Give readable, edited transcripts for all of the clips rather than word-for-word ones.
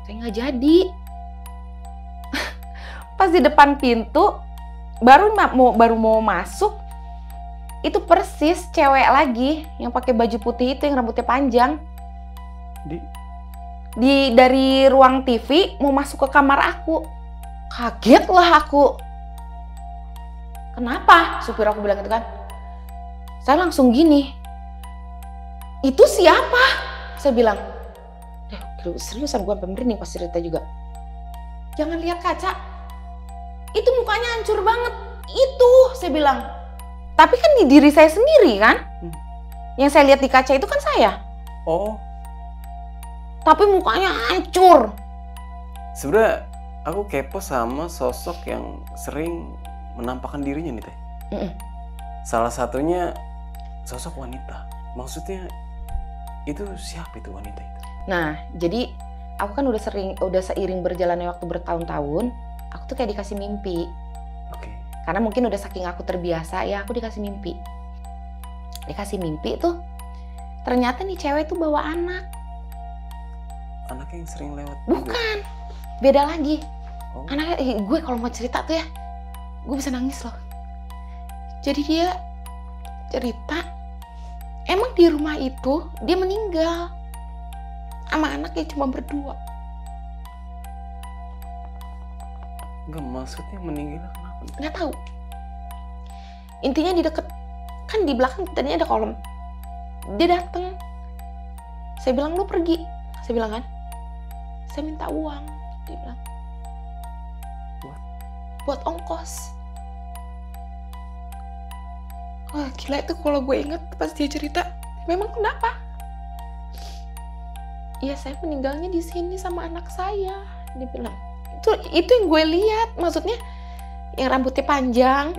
Saya nggak jadi. Pas di depan pintu, baru mau masuk, itu persis cewek lagi yang pakai baju putih itu yang rambutnya panjang. Dari ruang TV mau masuk ke kamar aku. Kaget lah aku. Kenapa? Supir aku bilang gitu kan. Saya langsung gini. Itu siapa? Saya bilang. Seriusan gue sampai merinding pas cerita juga. Jangan lihat kaca. Itu mukanya hancur banget. Itu saya bilang. Tapi kan di diri saya sendiri kan. Yang saya lihat di kaca itu kan saya. Oh. Tapi mukanya hancur. Sebenarnya aku kepo sama sosok yang sering menampakkan dirinya nih Teh. Salah satunya sosok wanita. Maksudnya itu siapa itu wanita itu? Nah, jadi aku kan udah seiring berjalannya waktu bertahun-tahun, aku tuh kayak dikasih mimpi. Oke. Karena mungkin udah saking aku terbiasa, ya aku dikasih mimpi. Dikasih mimpi tuh, ternyata nih cewek tuh bawa anak. Anaknya yang sering lewat? Bukan, beda lagi. Oh. Anaknya, gue kalau mau cerita tuh ya, gue bisa nangis loh. Jadi dia cerita, emang di rumah itu dia meninggal. Sama anaknya cuma berdua. Enggak, maksudnya meninggal kenapa? Nggak tahu. Intinya di deket, kan di belakang tadinya ada kolom. Dia dateng. Saya bilang, lu pergi. Saya bilang kan, saya minta uang. Dia bilang, buat ongkos. Wah gila itu kalau gue inget pas dia cerita, memang kenapa? Iya saya meninggalnya di sini sama anak saya. Dia bilang, itu yang gue lihat, maksudnya yang rambutnya panjang,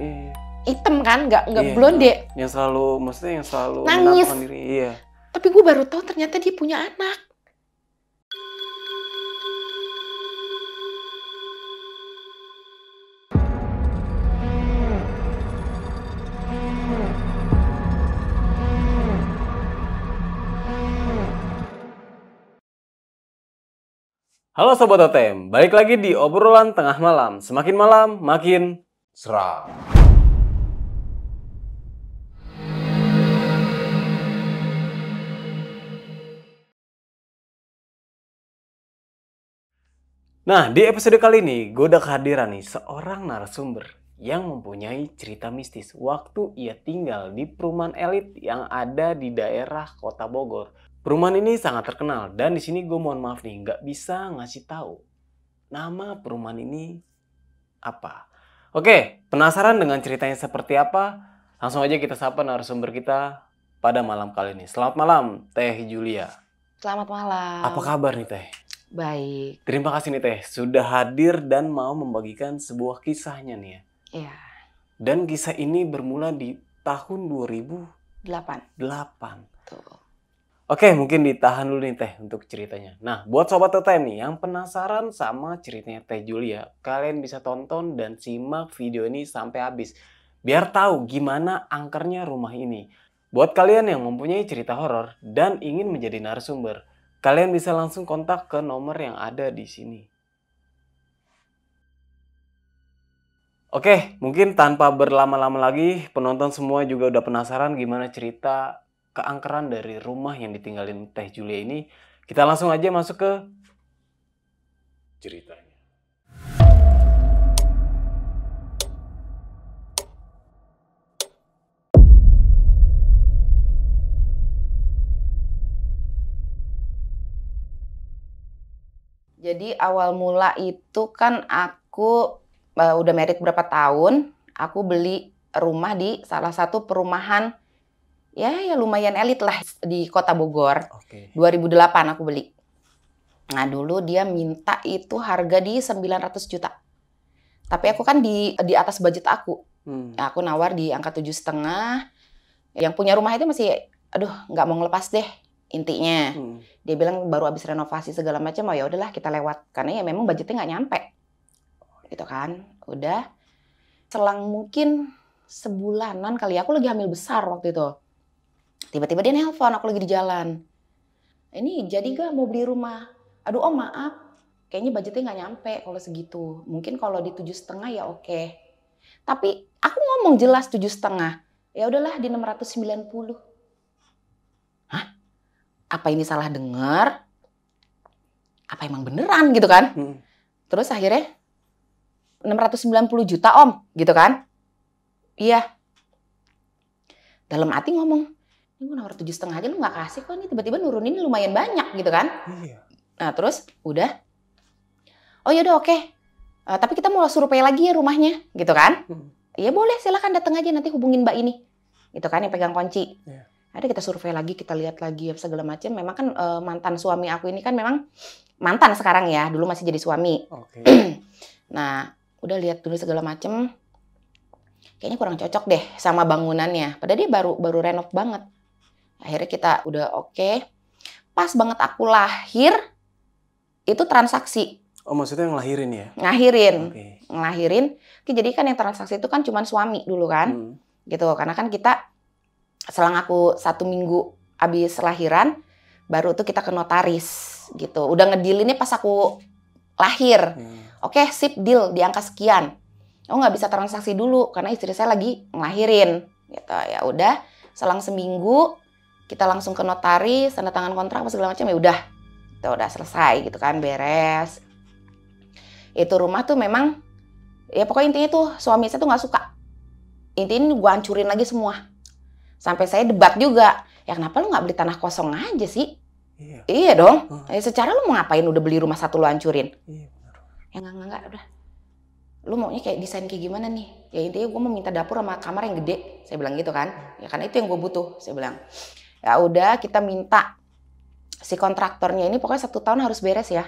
hitam kan, nggak blonde. Yang selalu, maksudnya yang selalu nangis. menampakkan diri. Iya. Tapi gue baru tahu ternyata dia punya anak. Halo Sobat OTM, balik lagi di obrolan tengah malam. Semakin malam, makin seram. Nah, di episode kali ini, gue udah kehadiran nih seorang narasumber yang mempunyai cerita mistis waktu ia tinggal di perumahan elit yang ada di daerah Kota Bogor. Perumahan ini sangat terkenal dan di sini gue mohon maaf nih nggak bisa ngasih tahu nama perumahan ini apa. Oke, penasaran dengan ceritanya seperti apa? Langsung aja kita sapa narasumber kita pada malam kali ini. Selamat malam, Teh Julia. Selamat malam. Apa kabar nih Teh? Baik. Terima kasih nih Teh sudah hadir dan mau membagikan sebuah kisahnya nih ya. Iya. Dan kisah ini bermula di tahun 2008. Tuh. Oke, mungkin ditahan dulu nih Teh untuk ceritanya. Nah, buat Sobat OTM nih yang penasaran sama ceritanya Teh Julia, kalian bisa tonton dan simak video ini sampai habis. Biar tahu gimana angkernya rumah ini. Buat kalian yang mempunyai cerita horor dan ingin menjadi narasumber, kalian bisa langsung kontak ke nomor yang ada di sini. Oke, mungkin tanpa berlama-lama lagi, penonton semua juga udah penasaran gimana cerita keangkeran dari rumah yang ditinggalin Teh Julia ini. Kita langsung aja masuk ke ceritanya. Jadi awal mula itu kan aku udah married berapa tahun, aku beli rumah di salah satu perumahan ya lumayan elit lah di Kota Bogor. Oke. 2008 aku beli. Nah dulu dia minta itu harga di 900 juta. Tapi aku kan di atas budget aku. Nah, aku nawar di angka 7,5. Yang punya rumah itu masih, aduh nggak mau ngelepas deh intinya. Dia bilang baru habis renovasi segala macam, oh ya udahlah kita lewat. Karena ya memang budgetnya nggak nyampe. Gitu kan. Udah. Selang mungkin sebulanan kali aku lagi hamil besar waktu itu. Tiba-tiba dia nelpon, aku lagi di jalan. Ini jadi gak mau beli rumah? Aduh om maaf, kayaknya budgetnya nggak nyampe kalau segitu. Mungkin kalau di 7,5 ya oke. Tapi aku ngomong jelas 7,5. Ya udahlah di 690. Hah? Apa ini salah dengar? Apa emang beneran gitu kan? Terus akhirnya 690 juta om, gitu kan? Iya. Dalam hati ngomong, ini gue nawar 7,5 aja lu gak kasih kok, nih tiba-tiba nurunin lumayan banyak gitu kan? Iya. Nah terus udah, oh yaudah oke. Tapi kita mau survei lagi ya rumahnya, gitu kan? Iya boleh, silakan datang aja nanti hubungin mbak ini, gitu kan yang pegang kunci. Yeah. Ada kita survei lagi, kita lihat lagi segala macam. Memang kan mantan suami aku ini kan memang mantan sekarang ya, dulu masih jadi suami. Okay. Nah udah lihat dulu segala macam. Kayaknya kurang cocok deh sama bangunannya. Padahal dia baru renov banget. Akhirnya kita udah oke. Pas banget aku lahir, itu transaksi. Oh maksudnya ngelahirin ya? Ngelahirin. Okay. Ngelahirin. Jadi kan yang transaksi itu kan cuma suami dulu kan. Gitu. Karena kan kita, selang aku 1 minggu habis lahiran, baru tuh kita ke notaris. Gitu. Udah ngedilinnya pas aku lahir. Oke, sip deal di angka sekian. Oh nggak bisa transaksi dulu karena istri saya lagi ngelahirin, gitu. Ya udah, selang seminggu kita langsung ke notaris, tanda tangan kontrak segala macam ya udah selesai gitu kan, beres. Itu rumah tuh memang, ya pokoknya intinya tuh suami saya tuh nggak suka. Intinya gue hancurin lagi semua. Sampai saya debat juga, ya kenapa lu nggak beli tanah kosong aja sih? Iya dong. Secara lu mau ngapain udah beli rumah satu lu hancurin? Iya benar. Ya nggak udah. Lu maunya kayak desain kayak gimana nih? Ya intinya gue mau minta dapur sama kamar yang gede. Saya bilang gitu kan. Ya karena itu yang gue butuh. Saya bilang. Ya udah kita minta si kontraktornya ini pokoknya 1 tahun harus beres ya.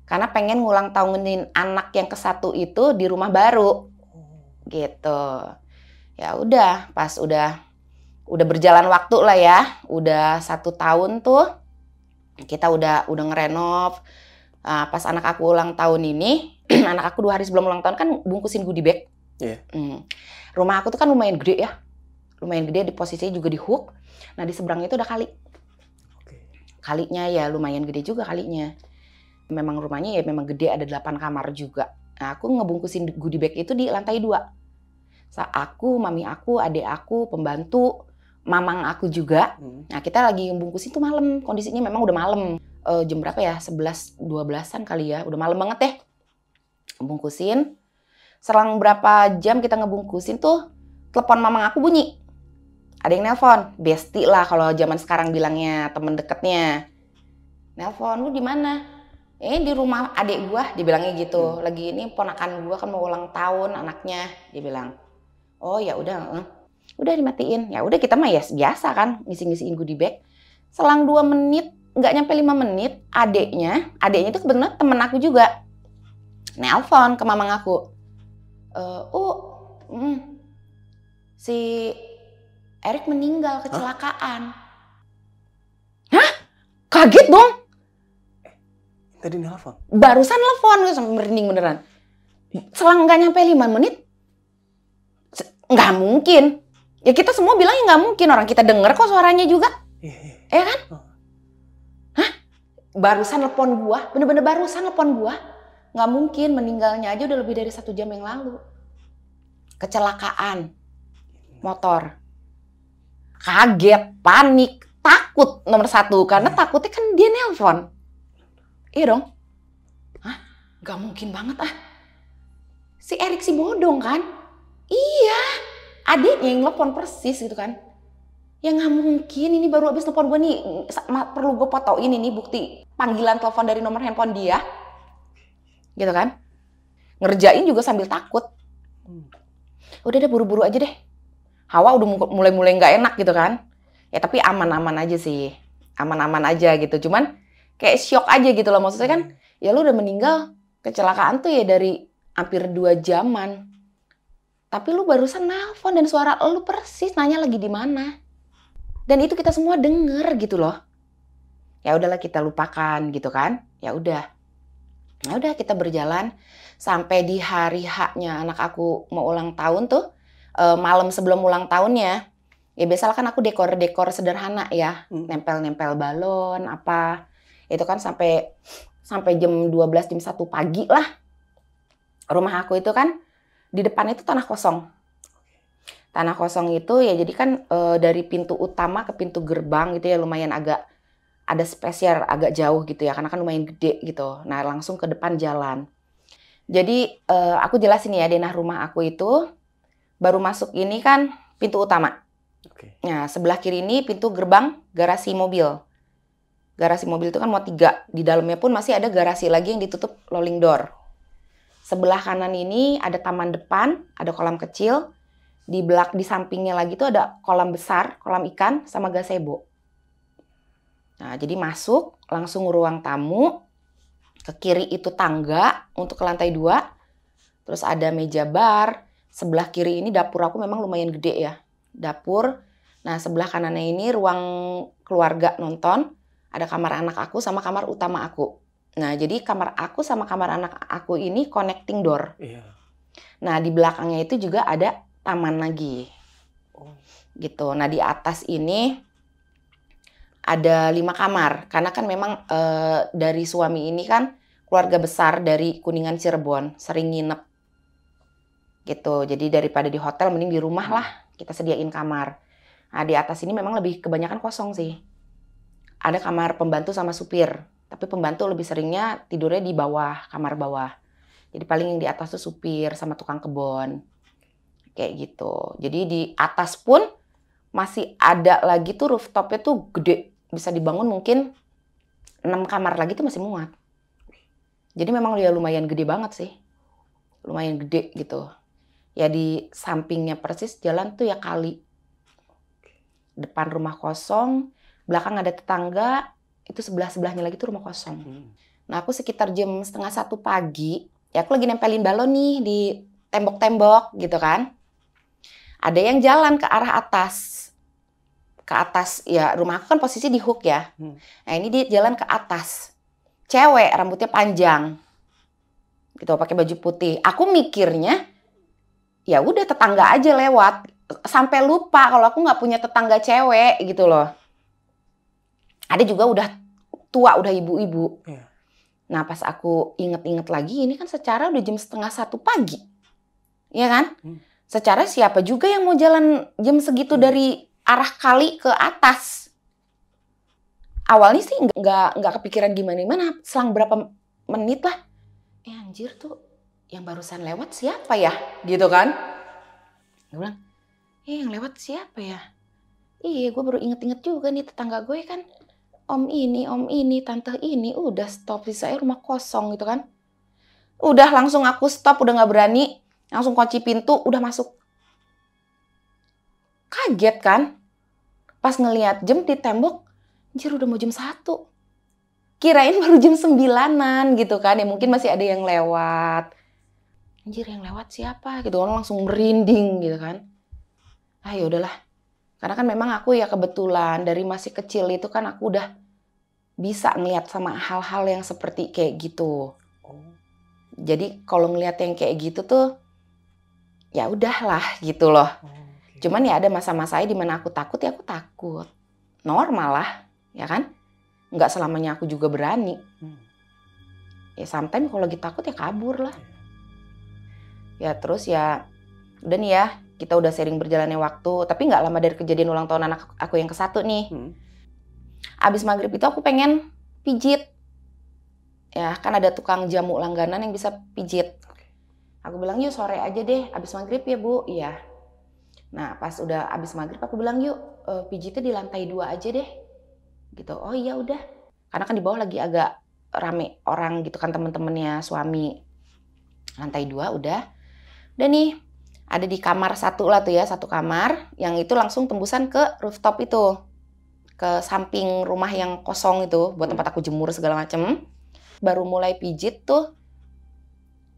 Karena pengen ngulang tahunin anak yang ke-1 itu di rumah baru. Gitu. Ya udah pas udah berjalan waktu lah ya. Udah 1 tahun tuh. Kita udah ngerenov. Pas anak aku ulang tahun ini, anak aku 2 hari sebelum ulang tahun kan bungkusin goodie bag. Yeah. Rumah aku tuh kan lumayan gede ya. Lumayan gede, di posisinya juga di hook. Nah di seberangnya itu ada kali. Okay. Kalinya ya lumayan gede juga kalinya. Memang rumahnya ya memang gede, ada 8 kamar juga. Nah aku ngebungkusin goodie bag itu di lantai 2. Aku, mami aku, adik aku, pembantu, mamang aku juga. Nah kita lagi ngebungkusin tuh malam. Kondisinya memang udah malam. Jam berapa ya? 11-12an kali ya. Udah malam banget deh. Bungkusin. Selang berapa jam kita ngebungkusin tuh, telepon mamang aku bunyi. Ada yang nelpon. Besti lah kalau zaman sekarang bilangnya, temen deketnya. Nelpon, lu di mana? Di rumah adik gua, dibilangnya gitu. Lagi ini ponakan gua kan mau ulang tahun anaknya, dia bilang. Oh ya udah, udah dimatiin. Ya udah kita mah ya biasa kan, ngisi-ngisiin goodie bag. Selang 2 menit, nggak nyampe 5 menit, adeknya itu kebetulan temen aku juga. Nelpon ke mamang aku. Si Erik meninggal kecelakaan. Hah? Kaget dong. Tadi nelpon? Barusan nelpon, sampai merinding beneran. Selang nggak nyampe 5 menit, nggak mungkin. Ya kita semua bilangnya nggak mungkin, orang kita denger kok suaranya juga. Iya kan? Hah? Barusan nelpon gua, bener-bener barusan nelpon gua. Nggak mungkin, meninggalnya aja udah lebih dari 1 jam yang lalu. Kecelakaan motor. Kaget, panik, takut nomor 1. Karena takutnya kan dia nelpon. Iya dong. Hah? Nggak mungkin banget ah. Si Erik si bodong kan? Iya. Adiknya yang nelpon persis gitu kan. Ya nggak mungkin, ini baru habis telepon gue nih, perlu gue fotoin ini bukti panggilan telepon dari nomor handphone dia. Gitu kan. Ngerjain juga sambil takut. Udah deh buru-buru aja deh. Hawa udah mulai-mulai nggak enak gitu kan. Ya tapi aman-aman aja sih. Aman-aman aja gitu. Cuman kayak shock aja gitu loh. Maksudnya kan ya lu udah meninggal, kecelakaan tuh ya dari hampir 2 jaman. Tapi lu barusan nelpon dan suara lu persis nanya lagi di mana. Dan itu kita semua denger gitu loh. Ya udahlah kita lupakan gitu kan. Ya udah kita berjalan sampai di hari H-nya anak aku mau ulang tahun tuh, malam sebelum ulang tahunnya. Ya biasalah kan aku dekor sederhana ya, nempel-nempel balon apa. Itu kan sampai sampai jam 12, jam 1 pagi lah. Rumah aku itu kan di depan itu tanah kosong. Tanah kosong itu ya jadi kan dari pintu utama ke pintu gerbang gitu ya lumayan agak ada spesial agak jauh gitu ya karena kan lumayan gede gitu. Nah langsung ke depan jalan. Jadi aku jelasin ya denah rumah aku itu baru masuk ini kan pintu utama. Nah sebelah kiri ini pintu gerbang garasi mobil. Garasi mobil itu kan mau 3. Di dalamnya pun masih ada garasi lagi yang ditutup rolling door. Sebelah kanan ini ada taman depan, ada kolam kecil. Di sampingnya lagi tuh ada kolam besar, kolam ikan sama gazebo. Nah, jadi masuk langsung ruang tamu. Ke kiri itu tangga untuk ke lantai 2. Terus ada meja bar. Sebelah kiri ini dapur aku memang lumayan gede ya. Dapur. Nah, sebelah kanannya ini ruang keluarga nonton. Ada kamar anak aku sama kamar utama aku. Nah, jadi kamar aku sama kamar anak aku ini connecting door. Iya. Nah, di belakangnya itu juga ada taman lagi. Gitu. Nah, di atas ini ada 5 kamar. Karena kan memang dari suami ini kan keluarga besar dari Kuningan Cirebon. Sering nginep. Gitu. Jadi daripada di hotel mending di rumah lah kita sediain kamar. Nah, di atas ini memang lebih kebanyakan kosong sih. Ada kamar pembantu sama supir. Tapi pembantu lebih seringnya tidurnya di bawah, kamar bawah. Jadi paling yang di atas tuh supir sama tukang kebon. Kayak gitu. Jadi di atas pun masih ada lagi tuh rooftopnya tuh gede. Bisa dibangun mungkin 6 kamar lagi tuh masih muat. Jadi memang ya lumayan gede banget sih. Lumayan gede gitu. Ya di sampingnya persis jalan tuh ya kali. Depan rumah kosong, belakang ada tetangga, itu sebelah-sebelahnya lagi tuh rumah kosong. Nah aku sekitar jam 12:30 pagi, ya aku lagi nempelin balon nih di tembok-tembok gitu kan. Ada yang jalan ke arah atas. Ke atas, ya rumah aku kan posisi di hook ya. Nah ini dia jalan ke atas. Cewek, rambutnya panjang. Gitu, pakai baju putih. Aku mikirnya, ya udah tetangga aja lewat. Sampai lupa kalau aku nggak punya tetangga cewek gitu loh. Ada juga udah tua, udah ibu-ibu. Nah pas aku inget-inget lagi, ini kan secara udah jam 12:30 pagi. Iya kan? Secara siapa juga yang mau jalan jam segitu dari arah kali ke atas? Awalnya sih nggak kepikiran gimana-gimana. Selang berapa menit lah. Anjir tuh yang barusan lewat siapa ya? Gitu kan? Gue bilang, yang lewat siapa ya? Iya gue baru inget-inget juga nih tetangga gue kan. Om ini, tante ini. Udah stop, sisanya rumah kosong gitu kan. Udah langsung aku stop, udah nggak berani. Langsung kunci pintu, udah masuk. Kaget kan? Pas ngelihat jam di tembok, anjir udah mau jam 1. Kirain baru jam 9-an gitu kan. Ya mungkin masih ada yang lewat. Anjir yang lewat siapa? Gitu kan langsung merinding gitu kan. Ah ya udahlah. Karena kan memang aku ya kebetulan dari masih kecil itu kan aku udah bisa ngeliat sama hal-hal yang seperti kayak gitu. Jadi kalau ngeliat yang kayak gitu tuh ya udahlah gitu loh. Cuman ya ada masa-masanya di mana aku takut ya aku takut. Normal lah, ya kan? Nggak selamanya aku juga berani. Ya sometimes kalau lagi takut ya kabur lah. Ya terus ya udah nih ya, kita udah sering berjalannya waktu. Tapi nggak lama dari kejadian ulang tahun anak aku yang ke-1 nih. Abis maghrib itu aku pengen pijit. Ya kan ada tukang jamu langganan yang bisa pijit. Aku bilang yuk sore aja deh, abis maghrib ya Bu. Iya. Nah pas udah abis maghrib aku bilang yuk pijitnya di lantai 2 aja deh. Gitu. Oh iya udah. Karena kan di bawah lagi agak rame orang gitu kan temen-temennya suami. Lantai 2 udah. Udah nih ada di kamar 1 lah tuh ya, 1 kamar. Yang itu langsung tembusan ke rooftop itu. Ke samping rumah yang kosong itu buat tempat aku jemur segala macem. Baru mulai pijit tuh.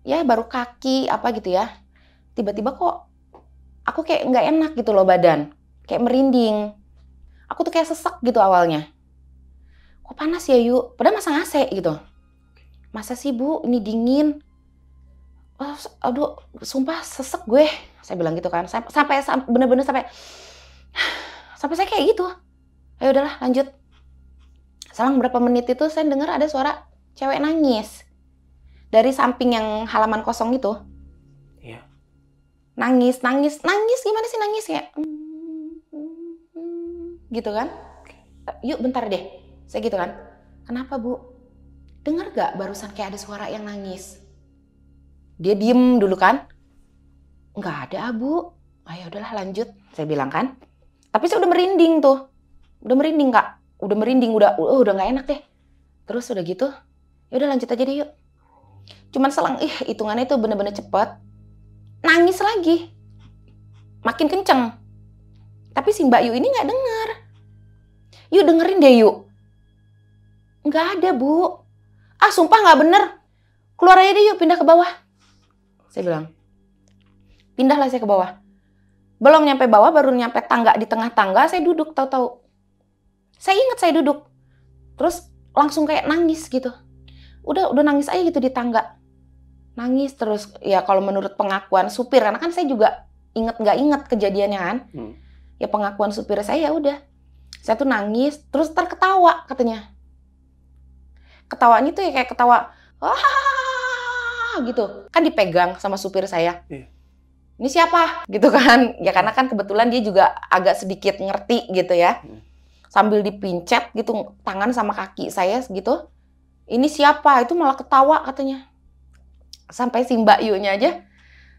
Ya baru kaki apa gitu ya. Tiba-tiba kok aku kayak nggak enak gitu loh badan. Kayak merinding. Aku tuh kayak sesek gitu awalnya. Kok panas ya Yu? Padahal masang AC gitu. Masa sih Bu ini dingin? Oh, aduh sumpah sesek gue. Saya bilang gitu kan. Sampai bener-bener sampai saya kayak gitu. Ayo udahlah lanjut. Selang berapa menit itu saya dengar ada suara cewek nangis. Dari samping yang halaman kosong itu. Iya. Nangis gimana sih nangis ya? Gitu kan? Yuk bentar deh. Saya gitu kan. Kenapa Bu? Dengar gak barusan kayak ada suara yang nangis? Dia diem dulu kan. Nggak ada Bu. Ayo udahlah lanjut. Saya bilang kan. Tapi saya udah merinding tuh. Udah merinding Kak. Udah merinding. Udah nggak enak deh. Terus udah gitu. Ya udah lanjut aja deh yuk. Cuman selang hitungannya itu bener-bener cepet. Nangis lagi. Makin kenceng. Tapi si Mbak Yu ini nggak denger. Yuk dengerin deh yuk. Nggak ada Bu. Ah sumpah nggak bener. Keluar aja deh yuk, pindah ke bawah. Saya bilang. Pindahlah saya ke bawah. Belum nyampe bawah, baru nyampe tangga, di tengah tangga saya duduk tahu-tahu. Saya ingat saya duduk. Terus langsung kayak nangis gitu. Udah nangis aja gitu di tangga. Nangis terus. Ya kalau menurut pengakuan supir, karena kan saya juga nggak inget kejadiannya kan. Ya pengakuan supir saya ya udah. Saya tuh nangis, terus terketawa katanya. Ketawanya tuh ya kayak ketawa, gitu. Kan dipegang sama supir saya. Ini siapa? Gitu kan. Ya karena kan kebetulan dia juga agak sedikit ngerti gitu ya. Sambil dipincet gitu tangan sama kaki saya gitu. Ini siapa? Itu malah ketawa katanya. Sampai si Mbak Yu-nya aja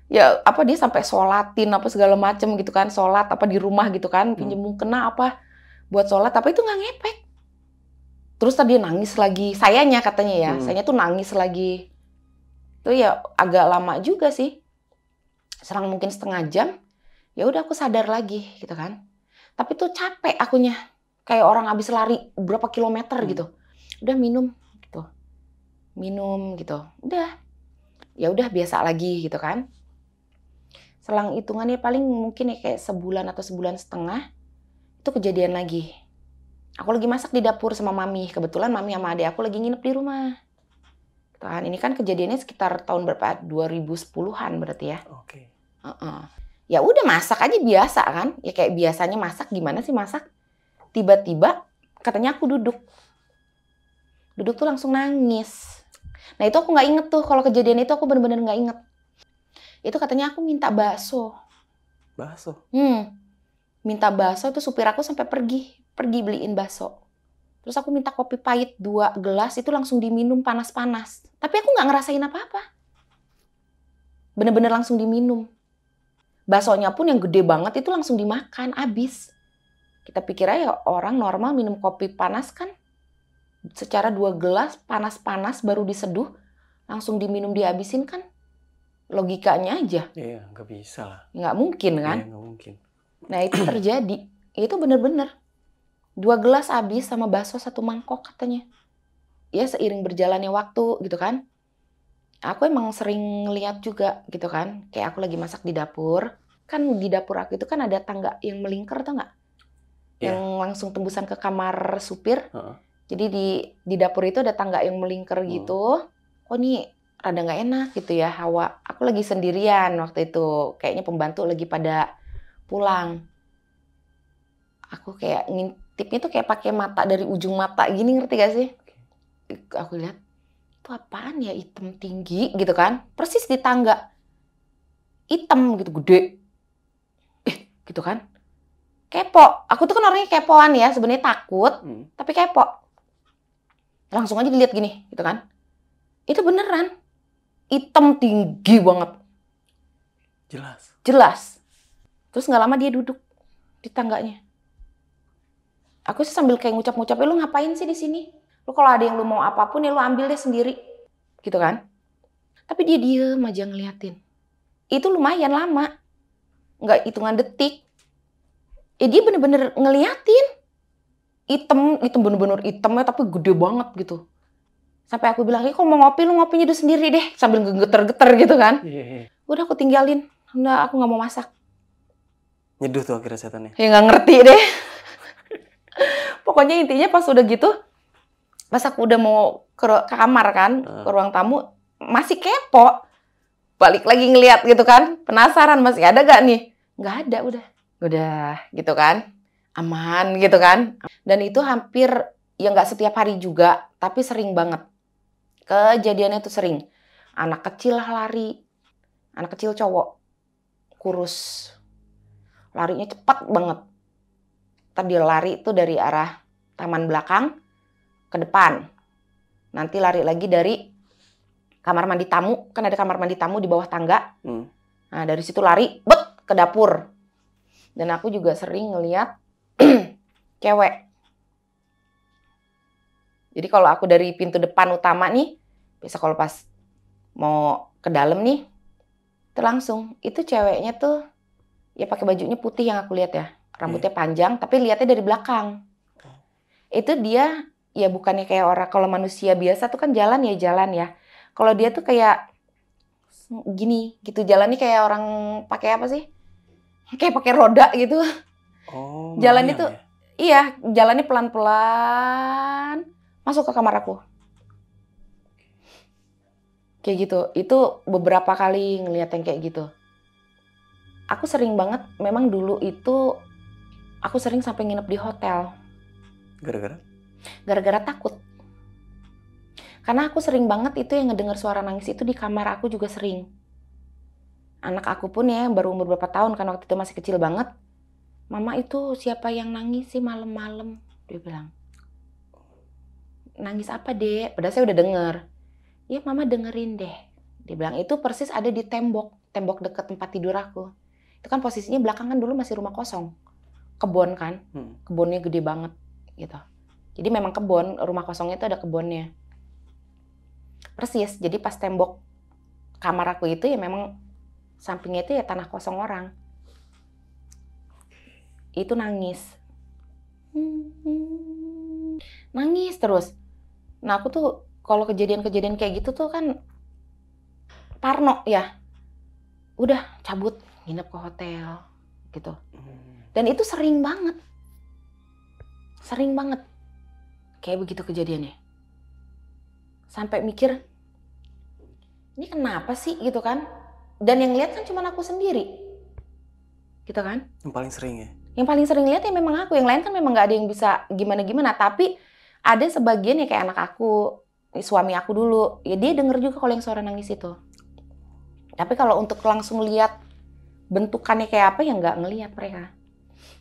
ya apa dia sampai sholatin apa segala macem gitu kan, sholat apa di rumah gitu kan, pinjem mukena apa buat sholat, tapi itu nggak ngepek. Terus tadi dia nangis lagi, sayanya katanya ya, sayanya tuh nangis lagi. Itu ya agak lama juga sih, selang mungkin setengah jam. Ya udah aku sadar lagi gitu kan, tapi tuh capek akunya, kayak orang habis lari berapa kilometer gitu. Udah minum gitu, udah ya udah biasa lagi gitu kan. Selang hitungannya paling mungkin ya kayak sebulan atau sebulan setengah, itu kejadian lagi. Aku lagi masak di dapur sama mami. Kebetulan mami sama adik aku lagi nginep di rumah. Kan ini kan kejadiannya sekitar tahun berapa? 2010-an berarti ya. Oke. Ya udah masak aja biasa kan. Ya kayak biasanya masak, gimana sih masak? Tiba-tiba katanya aku duduk. Duduk tuh langsung nangis. Nah itu aku nggak inget tuh. Kalau kejadian itu aku bener-bener nggak inget. Itu katanya aku minta bakso. Bakso? Minta bakso, itu supir aku sampai pergi beliin bakso. Terus aku minta kopi pahit 2 gelas, itu langsung diminum panas-panas. Tapi aku nggak ngerasain apa-apa. Bener-bener langsung diminum. Baksonya pun yang gede banget itu langsung dimakan, habis. Kita pikir aja orang normal minum kopi panas kan, secara 2 gelas panas-panas baru diseduh, langsung diminum dihabisin kan. Logikanya aja. Iya, nggak bisa lah. Nggak mungkin kan? Iya, nggak mungkin. Nah itu terjadi. Itu bener-bener. 2 gelas habis sama bakso 1 mangkok katanya. Ya seiring berjalannya waktu gitu kan. Aku emang sering ngeliat juga gitu kan. Kayak aku lagi masak di dapur. Kan di dapur aku itu kan ada tangga yang melingkar tau nggak? Yang langsung tembusan ke kamar supir. Jadi di dapur itu ada tangga yang melingkar gitu. Oh ini rada nggak enak gitu ya hawa. Aku lagi sendirian waktu itu. Kayaknya pembantu lagi pada pulang. Aku kayak ngintipnya tuh kayak pakai mata dari ujung mata gini, ngerti gak sih? Aku lihat, itu apaan ya hitam tinggi gitu kan. Persis di tangga. Hitam gitu, gede. Gitu kan. Kepo. Aku tuh kan orangnya kepoan ya. Sebenarnya takut, tapi kepo. Langsung aja dilihat gini gitu kan. Itu beneran. Hitam tinggi banget. Jelas. Terus nggak lama dia duduk di tangganya. Aku sih sambil kayak ngucap-ngucap, lu ngapain sih di sini? Lu kalau ada yang lu mau apapun ya lu ambil deh sendiri. Gitu kan. Tapi dia diem aja ngeliatin. Itu lumayan lama. Nggak hitungan detik. Dia bener-bener ngeliatin. Hitam bener-bener hitamnya tapi gede banget gitu. Sampai aku bilang, kalau mau ngopi, lu ngopinya dulu sendiri deh. Sambil geter-geter gitu kan. Udah aku tinggalin. Udah aku nggak mau masak. Nyeduh tuh akhirnya setannya. Ya nggak ngerti deh. Pokoknya intinya pas udah gitu, pas aku udah mau ke kamar kan, ke ruang tamu, masih kepo. Balik lagi ngeliat gitu kan, penasaran masih ada gak nih? Nggak ada, udah gitu kan, aman gitu kan. Dan itu hampir, ya nggak setiap hari juga, tapi sering banget. Kejadiannya tuh sering. Anak kecil lari. Anak kecil cowok. Kurus. Larinya cepat banget. Ntar dia lari tuh dari arah taman belakang ke depan. Nanti lari lagi dari kamar mandi tamu. Kan ada kamar mandi tamu di bawah tangga. Nah dari situ lari ke dapur. Dan aku juga sering ngeliat cewek. Jadi kalau aku dari pintu depan utama nih, biasa kalau pas mau ke dalam nih, itu langsung itu ceweknya tuh ya pakai bajunya putih yang aku lihat ya, rambutnya panjang, tapi lihatnya dari belakang. Itu dia ya bukannya kayak orang kalau manusia biasa tuh kan jalan ya. Kalau dia tuh kayak gini gitu jalannya kayak orang pakai apa sih? Kayak pakai roda gitu. Oh, jalan itu ya? Iya, jalannya pelan-pelan masuk ke kamar aku. Kayak gitu. Itu beberapa kali ngeliat yang kayak gitu. Aku sering banget, memang dulu itu aku sering sampai nginep di hotel. Gara-gara? Gara-gara takut. Karena aku sering banget itu yang ngedengar suara nangis itu di kamar aku juga sering. Anak aku pun ya baru umur berapa tahun kan waktu itu masih kecil banget. Mama itu siapa yang nangis sih malam-malam? Dia bilang. Nangis apa dek? Padahal saya udah denger. Ya mama dengerin deh. Dia bilang itu persis ada di tembok dekat tempat tidur aku. Itu kan posisinya belakang kan dulu masih rumah kosong. Kebon kan. Kebunnya gede banget gitu. Jadi memang kebun, rumah kosongnya itu ada kebunnya. Persis, jadi pas tembok kamar aku itu ya memang sampingnya itu ya tanah kosong orang. Itu nangis. Nangis terus. Nah aku tuh kalau kejadian-kejadian kayak gitu tuh kan parno ya. Udah cabut, nginep ke hotel gitu. Dan itu sering banget. Sering banget. Kayak begitu kejadiannya. Sampai mikir, ini kenapa sih gitu kan? Dan yang lihat kan cuma aku sendiri. Gitu kan? Yang paling sering ya? Yang paling sering lihat ya memang aku. Yang lain kan memang gak ada yang bisa gimana-gimana. Tapi ada sebagian ya kayak anak aku, suami aku dulu. Ya dia denger juga kalau yang suara nangis itu. Tapi kalau untuk langsung lihat bentukannya kayak apa ya nggak ngelihat mereka.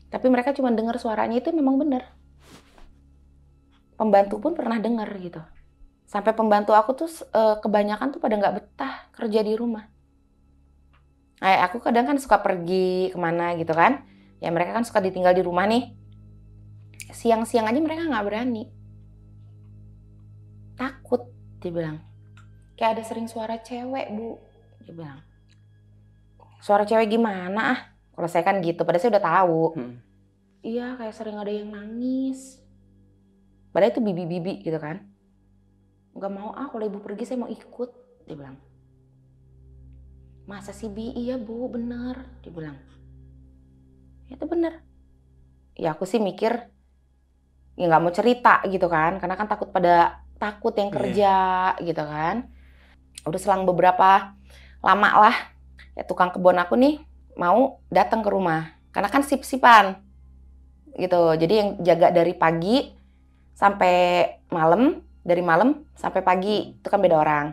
Tapi mereka cuma denger suaranya itu memang bener. Pembantu pun pernah denger gitu. Sampai pembantu aku tuh kebanyakan tuh pada nggak betah kerja di rumah. Aku kadang kan suka pergi kemana gitu kan. Ya mereka kan suka ditinggal di rumah nih. Siang-siang aja mereka nggak berani. Takut, dia bilang. Kayak ada sering suara cewek, Bu. Dia bilang. Suara cewek gimana ah? Kalau saya kan gitu, padahal saya udah tahu. Iya, kayak sering ada yang nangis. Padahal itu bibi-bibi gitu kan. Gak mau kalau ibu pergi saya mau ikut, dia bilang. Masa sih Bi? Iya Bu, bener, dia bilang. Ya itu bener. Ya aku sih mikir, ya gak mau cerita gitu kan, karena kan takut yang kerja gitu kan. Udah selang beberapa lama lah, ya tukang kebun aku nih mau datang ke rumah. Karena kan sip-sipan gitu, jadi yang jaga dari pagi sampai malam, dari malam sampai pagi itu kan beda orang.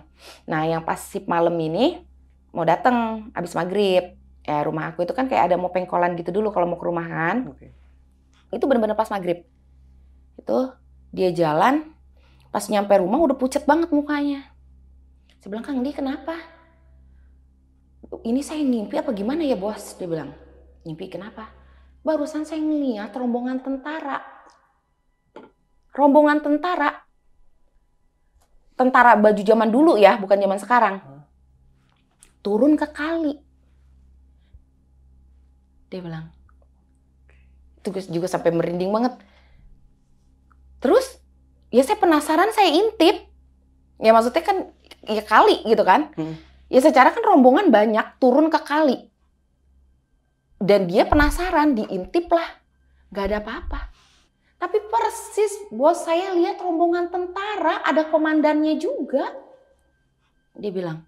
Nah yang pas sip malam ini mau datang abis maghrib, ya rumah aku itu kan kayak ada mau pengkolan gitu dulu kalau mau ke rumah kan. Itu bener-bener pas maghrib. Itu dia jalan, pas nyampe rumah udah pucat banget mukanya. Saya bilang, Kang Di kenapa? Ini saya ngimpi apa gimana ya bos? Dia bilang, ngimpi kenapa? Barusan saya ngeliat rombongan tentara. Rombongan tentara. Tentara baju zaman dulu ya, bukan zaman sekarang. Turun ke kali. Dia bilang. Itu juga sampai merinding banget. Terus, ya saya penasaran, saya intip. Ya maksudnya kan, ya kali gitu kan. Ya secara kan rombongan banyak, turun ke kali. Dan dia penasaran, diintip lah. Gak ada apa-apa. Tapi persis bos saya lihat rombongan tentara, ada komandannya juga. Dia bilang,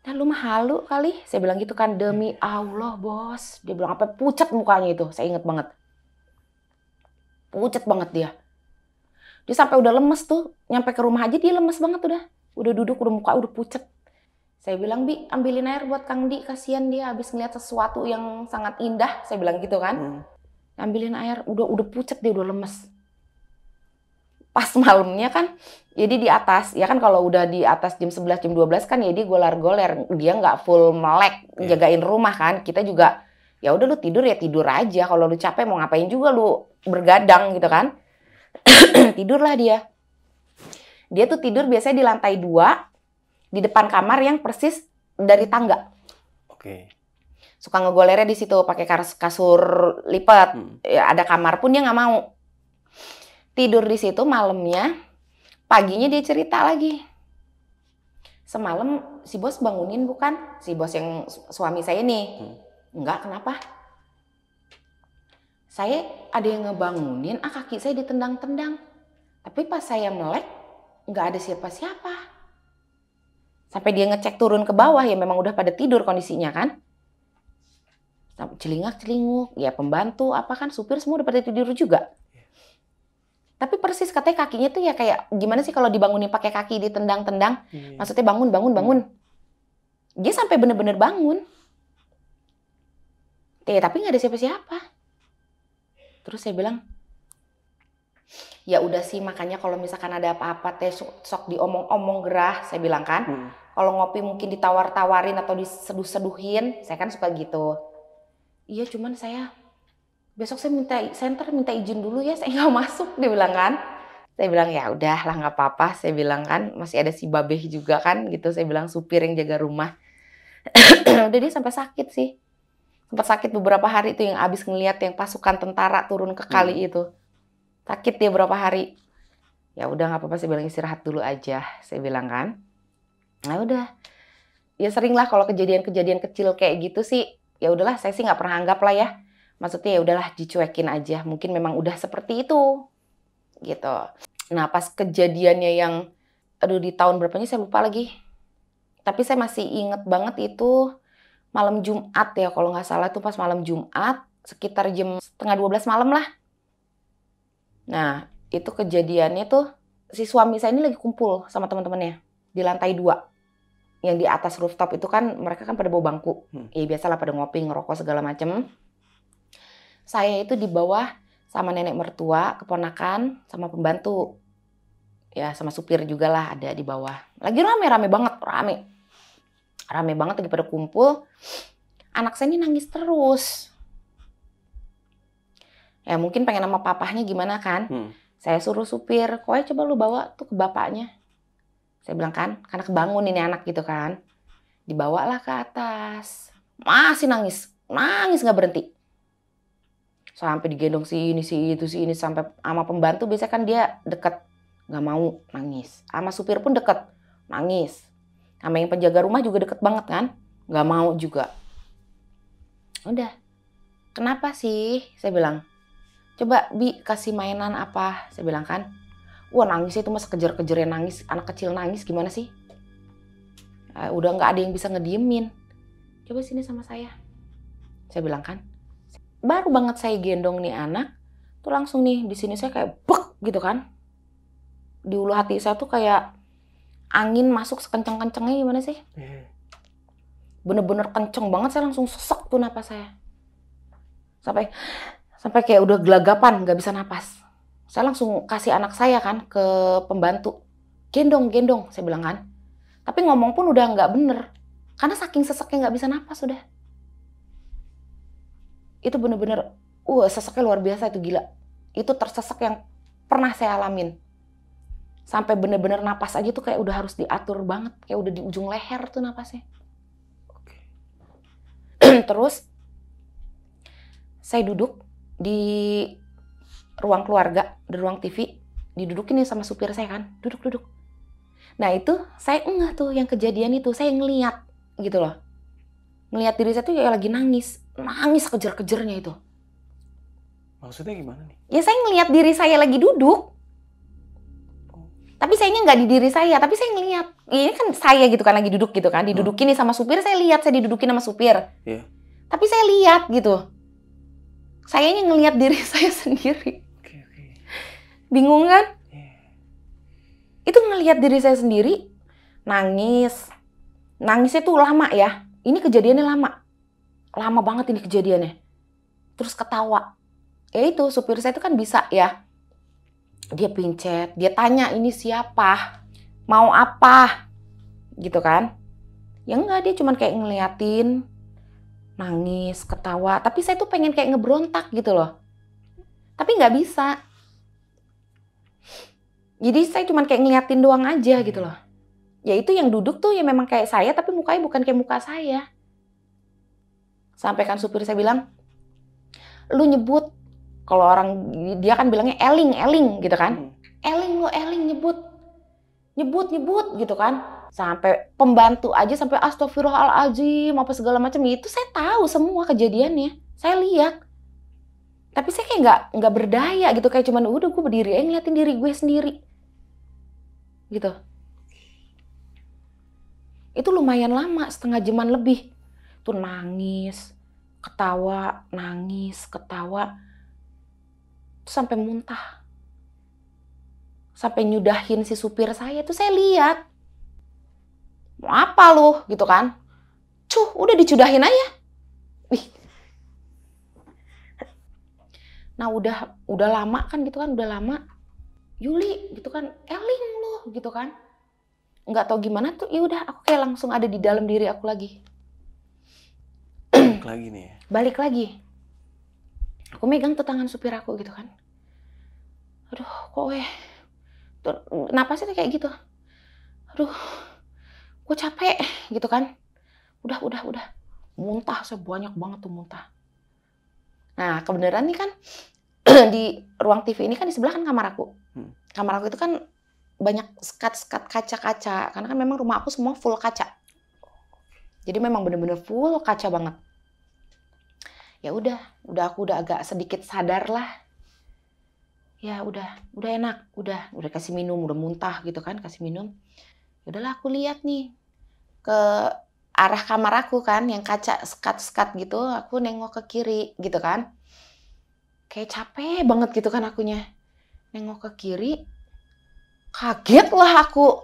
dan lu mah halu kali. Saya bilang gitu kan, demi Allah bos. Dia bilang apa, pucat mukanya itu, saya inget banget. Pucat banget dia. Dia sampai udah lemes tuh, nyampe ke rumah aja dia lemes banget udah. Udah duduk, udah muka udah pucet. Saya bilang, Bi, ambilin air buat Kang Di, kasihan dia habis ngeliat sesuatu yang sangat indah. Saya bilang gitu kan. Ambilin air, udah pucet dia, udah lemes. Pas malamnya kan, jadi di atas, ya kan kalau udah di atas jam 11, jam 12 kan ya dia goler-goler. Dia nggak full melek, jagain rumah kan. Kita juga, ya udah lu tidur ya tidur aja. Kalau lu capek mau ngapain juga lu bergadang gitu kan. Tidurlah dia. Dia tuh tidur biasanya di lantai 2, di depan kamar yang persis dari tangga. Oke. Suka ngegolernya di situ pakai kasur lipat. Ya, ada kamar pun dia nggak mau. Tidur di situ malamnya, paginya dia cerita lagi. Semalam si bos bangunin bukan? Si bos yang suami saya nih. Enggak, kenapa? Saya ada yang ngebangunin, kaki saya ditendang-tendang. Tapi pas saya melek, nggak ada siapa-siapa. Sampai dia ngecek turun ke bawah, ya memang udah pada tidur kondisinya kan. Celingak-celinguk, ya pembantu, apa kan, supir semua udah pada tidur juga. Tapi persis katanya kakinya tuh ya kayak, gimana sih kalau dibangunin pakai kaki ditendang-tendang. Maksudnya bangun. Dia sampai bener-bener bangun. Tapi nggak ada siapa-siapa. Terus saya bilang, ya udah sih makanya kalau misalkan ada apa-apa teh sok diomong-omong gerah, saya bilang kan. Kalau ngopi mungkin ditawar-tawarin atau diseduh-seduhin, saya kan suka gitu. Iya cuman besok saya minta izin dulu ya, saya nggak masuk, dia bilang kan. Saya bilang ya udah lah nggak apa-apa, saya bilang kan masih ada si Babeh juga kan gitu, saya bilang supir yang jaga rumah. Udah dia sampai sakit sih. Sempat sakit beberapa hari tuh yang abis ngeliat yang pasukan tentara turun ke kali itu. Sakit dia berapa hari. Ya udah nggak apa-apa, saya bilang istirahat dulu aja, saya bilang kan. Nah udah. Ya sering lah kalau kejadian-kejadian kecil kayak gitu sih, ya udahlah saya sih nggak pernah anggap lah ya. Maksudnya ya udahlah dicuekin aja, mungkin memang udah seperti itu. Gitu. Nah pas kejadiannya yang, aduh di tahun berapanya saya lupa lagi. Tapi saya masih inget banget itu malam Jumat ya, kalau nggak salah tuh pas malam Jumat, sekitar jam 11:30 malam lah. Nah, itu kejadiannya tuh, si suami saya ini lagi kumpul sama teman-temannya di lantai 2. Yang di atas rooftop itu kan, mereka kan pada bawa bangku. Ya biasalah pada ngopi, ngerokok segala macem. Saya itu di bawah sama nenek mertua, keponakan, sama pembantu. Ya sama supir juga lah ada di bawah. Lagi rame banget, rame banget lagi pada kumpul. Anak saya ini nangis terus. Ya mungkin pengen sama papahnya gimana kan. Saya suruh supir, kowe coba lu bawa tuh ke bapaknya. Saya bilang kan, karena kebangun ini anak gitu kan. Dibawalah ke atas. Masih nangis gak berhenti. Sampai digendong si ini sampai sama pembantu biasanya kan dia deket. Gak mau, nangis. Sama supir pun deket, nangis. Sama yang penjaga rumah juga deket banget kan. Gak mau juga. Udah. Kenapa sih? Saya bilang. Coba Bi kasih mainan apa? Saya bilang kan. Wah nangis itu mas kejar-kejarnya nangis. Anak kecil nangis gimana sih? Udah gak ada yang bisa ngediemin. Coba sini sama saya. Saya bilang kan. Baru banget saya gendong nih anak. Tuh langsung nih di sini saya kayak bek gitu kan. Di ulu hati saya tuh kayak angin masuk sekencang-kencangnya gimana sih? Bener-bener kenceng banget, saya langsung sesek tuh napas saya. Sampai kayak udah gelagapan, gak bisa napas. Saya langsung kasih anak saya kan ke pembantu. Gendong, saya bilang kan. Tapi ngomong pun udah gak bener. Karena saking seseknya gak bisa napas udah. Itu bener-bener, seseknya luar biasa itu gila. Itu tersesek yang pernah saya alamin. Sampai bener-bener napas aja tuh kayak udah harus diatur banget. Kayak udah di ujung leher tuh napasnya. Terus saya duduk di ruang keluarga, di ruang TV. Didudukin nih sama supir saya kan. Duduk. Nah itu saya enggak tuh yang kejadian itu. Saya ngeliat gitu loh. Ngeliat diri saya tuh kayak lagi nangis. Nangis kejar-kejarnya itu. Maksudnya gimana nih? Ya saya ngeliat diri saya lagi duduk. Tapi sayanya nggak di diri saya, tapi saya ngeliat. Ini kan saya gitu kan, lagi duduk gitu kan. Didudukin nih sama supir, saya lihat saya didudukin sama supir. Yeah. Tapi saya lihat gitu. Sayanya ngeliat diri saya sendiri. Okay. Bingung kan? Yeah. Itu ngelihat diri saya sendiri, nangis. Nangisnya tuh lama ya. Ini kejadiannya lama. Lama banget ini kejadiannya. Terus ketawa. Ya itu, supir saya itu kan bisa ya. Dia pincet, dia tanya ini siapa, mau apa, gitu kan. Ya enggak, dia cuman kayak ngeliatin, nangis, ketawa. Tapi saya tuh pengen kayak ngebrontak gitu loh. Tapi nggak bisa. Jadi saya cuman kayak ngeliatin doang aja gitu loh. Ya itu yang duduk tuh ya memang kayak saya, tapi mukanya bukan kayak muka saya. Sampai kan supir saya bilang, lu nyebut. Kalau orang, dia kan bilangnya eling gitu kan. Eling lo, eling nyebut gitu kan. Sampai pembantu aja sampai astagfirullahaladzim apa segala macam. Itu saya tahu semua kejadiannya. Saya lihat. Tapi saya kayak nggak berdaya gitu. Kayak cuman udah gue berdiri aja ngeliatin diri gue sendiri. Gitu. Itu lumayan lama, setengah jaman lebih. Tuh nangis, ketawa, nangis, ketawa. Sampai muntah. Sampai nyudahin si supir saya itu saya lihat. Mau apa lu gitu kan? Udah dicudahin aja. Wih. Nah udah lama kan gitu kan, udah lama. Yuli gitu kan, eling lu gitu kan. Nggak tahu gimana tuh, ya udah aku kayak langsung ada di dalam diri aku lagi. Balik lagi nih ya? Balik lagi. Aku megang tuh tangan supir aku gitu kan. Aduh, kok napasnya kayak gitu. Aduh, gue capek gitu kan. Udah. Muntah, saya banyak banget tuh muntah. Nah, kebenaran nih kan di ruang TV ini kan di sebelah kan kamar aku. Kamar aku itu kan banyak sekat-sekat kaca-kaca. Karena kan memang rumah aku semua full kaca. Jadi memang bener-bener full kaca banget. Ya udah aku udah agak sedikit sadar lah. Ya udah enak, udah kasih minum, udah muntah gitu kan, kasih minum. Udahlah aku lihat nih ke arah kamar aku kan, yang kaca sekat-sekat gitu, aku nengok ke kiri gitu kan. Kayak capek banget gitu kan akunya. Nengok ke kiri, kaget lah aku.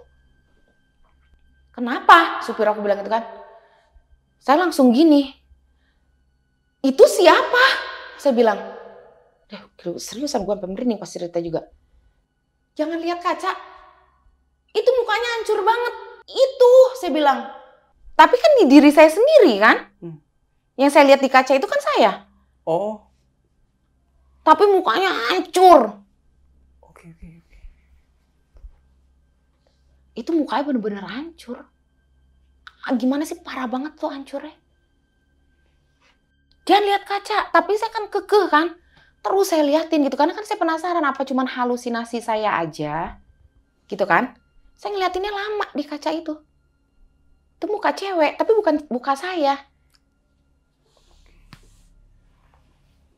Kenapa? Supir aku bilang gitu kan. Saya langsung gini, itu siapa? Saya bilang, seriusan gue sampai merinding pas cerita juga. Jangan lihat kaca, itu mukanya hancur banget. Itu, saya bilang. Tapi kan di diri saya sendiri kan. Yang saya lihat di kaca itu kan saya. Oh. Tapi mukanya hancur. Oke. Itu mukanya bener-bener hancur. Gimana sih, parah banget tuh hancurnya. Jangan lihat kaca, tapi saya kan kekeh kan. Terus saya liatin gitu, karena kan saya penasaran apa cuman halusinasi saya aja. Gitu kan. Saya ngeliatinnya lama di kaca itu. Itu muka cewek, tapi bukan muka saya.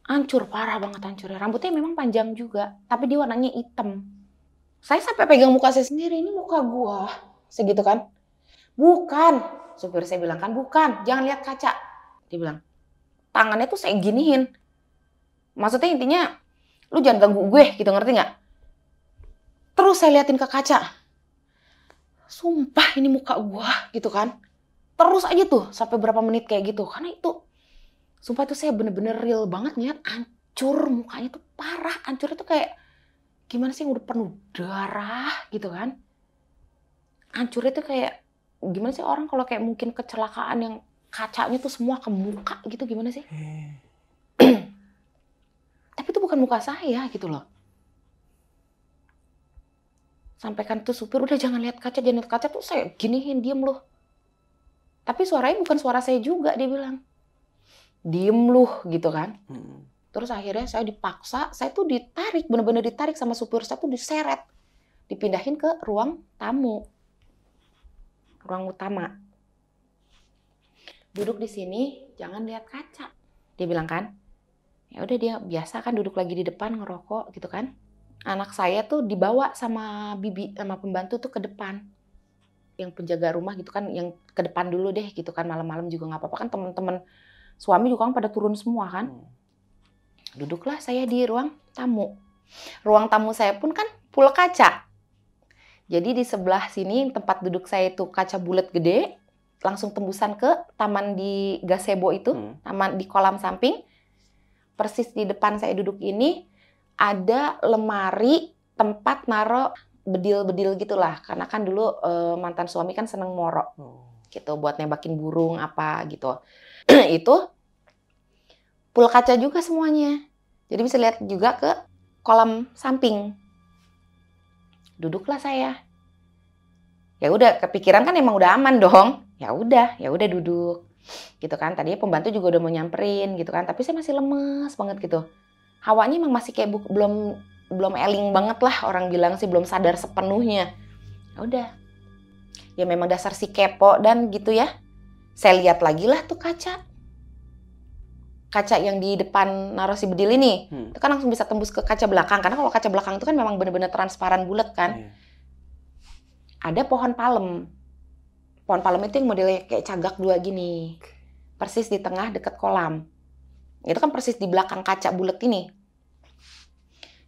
Hancur, parah banget hancurnya. Rambutnya memang panjang juga, tapi dia warnanya hitam. Saya sampai pegang muka saya sendiri, ini muka gua. Segitu kan. Bukan, supir saya bilang kan, bukan, jangan lihat kaca. Dia bilang, tangannya tuh saya giniin. Maksudnya intinya, lu jangan ganggu gue gitu, ngerti nggak? Terus saya liatin ke kaca. Sumpah ini muka gua gitu kan. Terus aja tuh sampai berapa menit kayak gitu. Karena itu, sumpah itu saya bener-bener real banget ngeliat hancur. Mukanya tuh parah. Hancurnya tuh kayak, gimana sih, udah penuh darah gitu kan. Hancurnya tuh kayak, gimana sih orang kalau kayak mungkin kecelakaan yang kacanya tuh semua ke muka gitu, gimana sih? Tapi itu bukan muka saya gitu loh. Sampaikan tuh supir, udah jangan lihat kaca, jangan lihat kaca, tuh saya giniin, diem loh. Tapi suaranya bukan suara saya juga, dia bilang. Diem loh gitu kan. Terus akhirnya saya dipaksa, saya tuh ditarik, bener-bener ditarik sama supir, saya tuh diseret. Dipindahin ke ruang tamu. Ruang utama. Duduk di sini, jangan lihat kaca. Dia bilang kan. Ya udah, dia biasa kan duduk lagi di depan ngerokok gitu kan. Anak saya tuh dibawa sama bibi, sama pembantu tuh ke depan. Yang penjaga rumah gitu kan, yang ke depan dulu deh gitu kan, malam-malam juga nggak apa-apa kan, teman-teman suami juga kan pada turun semua kan. Duduklah saya di ruang tamu. Ruang tamu saya pun kan full kaca. Jadi di sebelah sini tempat duduk saya itu kaca bulat gede, langsung tembusan ke taman di gazebo itu, taman di kolam samping. Persis di depan saya duduk ini ada lemari tempat naro bedil-bedil gitulah. Karena kan dulu mantan suami kan seneng moro. Gitu buat nembakin burung apa gitu. Itu full kaca juga semuanya. Jadi bisa lihat juga ke kolam samping. Duduklah saya. Ya udah kepikiran kan emang udah aman dong. Ya udah duduk. Gitu kan. Tadinya pembantu juga udah mau nyamperin gitu kan, tapi saya masih lemes banget gitu. Hawanya emang masih kayak belum eling banget lah, orang bilang sih belum sadar sepenuhnya. Ya udah. Ya memang dasar si kepo dan gitu ya. Saya lihat lagi lah tuh kaca. Kaca yang di depan naruh si bedil ini, itu kan langsung bisa tembus ke kaca belakang. Karena kalau kaca belakang itu kan memang benar-benar transparan bulat kan. Ada pohon palem. Pohon palem itu yang modelnya kayak cagak dua gini. Persis di tengah dekat kolam. Itu kan persis di belakang kaca bulat ini.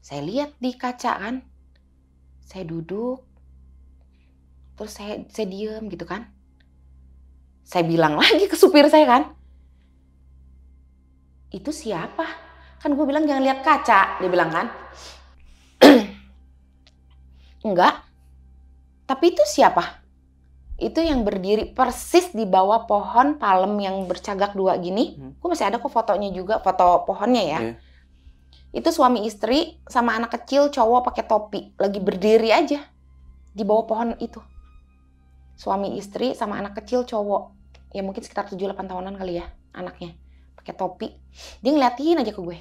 Saya lihat di kaca kan. Saya duduk. Terus saya diem gitu kan. Saya bilang lagi ke supir saya kan. Itu siapa? Kan gue bilang jangan lihat kaca, dia bilang kan. Enggak. Tapi itu siapa? Itu yang berdiri persis di bawah pohon palem yang bercagak dua gini. Gue masih ada kok fotonya juga, foto pohonnya ya. Itu suami istri sama anak kecil cowok pakai topi. Lagi berdiri aja di bawah pohon itu. Suami istri sama anak kecil cowok. Ya mungkin sekitar 7-8 tahunan kali ya anaknya. Pakai topi. Dia ngeliatin aja ke gue.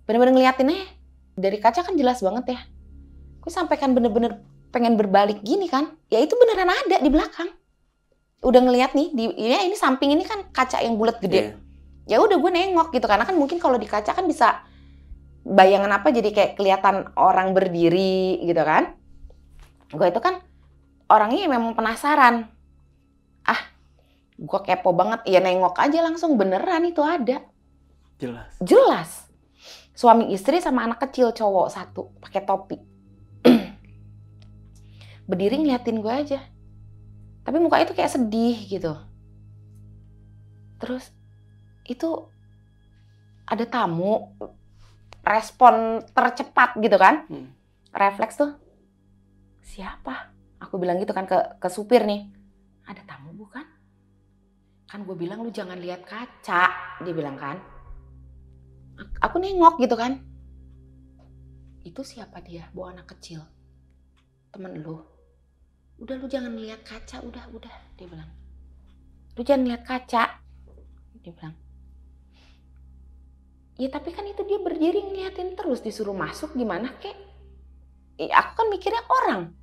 Bener-bener ngeliatin aja. Dari kaca kan jelas banget ya. Gue sampai kan bener-bener pengen berbalik gini kan. Ya itu beneran ada di belakang. Udah ngeliat nih. Ya ini samping ini kan kaca yang bulat gede. Ya udah gue nengok gitu. Karena kan mungkin kalau di kaca kan bisa bayangan apa jadi kayak kelihatan orang berdiri gitu kan. Gue itu kan orangnya memang penasaran. Gue kepo banget, ya nengok aja langsung beneran itu ada. Jelas. Suami istri sama anak kecil cowok satu pakai topi. Berdiri ngeliatin gue aja. Tapi muka itu kayak sedih gitu. Terus itu ada tamu, respon tercepat gitu kan. Refleks tuh. Siapa? Aku bilang gitu kan ke supir nih. Ada tamu bukan? Kan gue bilang lu jangan lihat kaca, dia bilang kan. Aku nengok gitu kan. Itu siapa dia? Bawa anak kecil. Temen lu. Udah lu jangan lihat kaca, udah, dia bilang. Lu jangan lihat kaca, dia bilang. Ya tapi kan itu dia berdiri ngeliatin terus, disuruh masuk gimana kek. Aku kan mikirnya orang.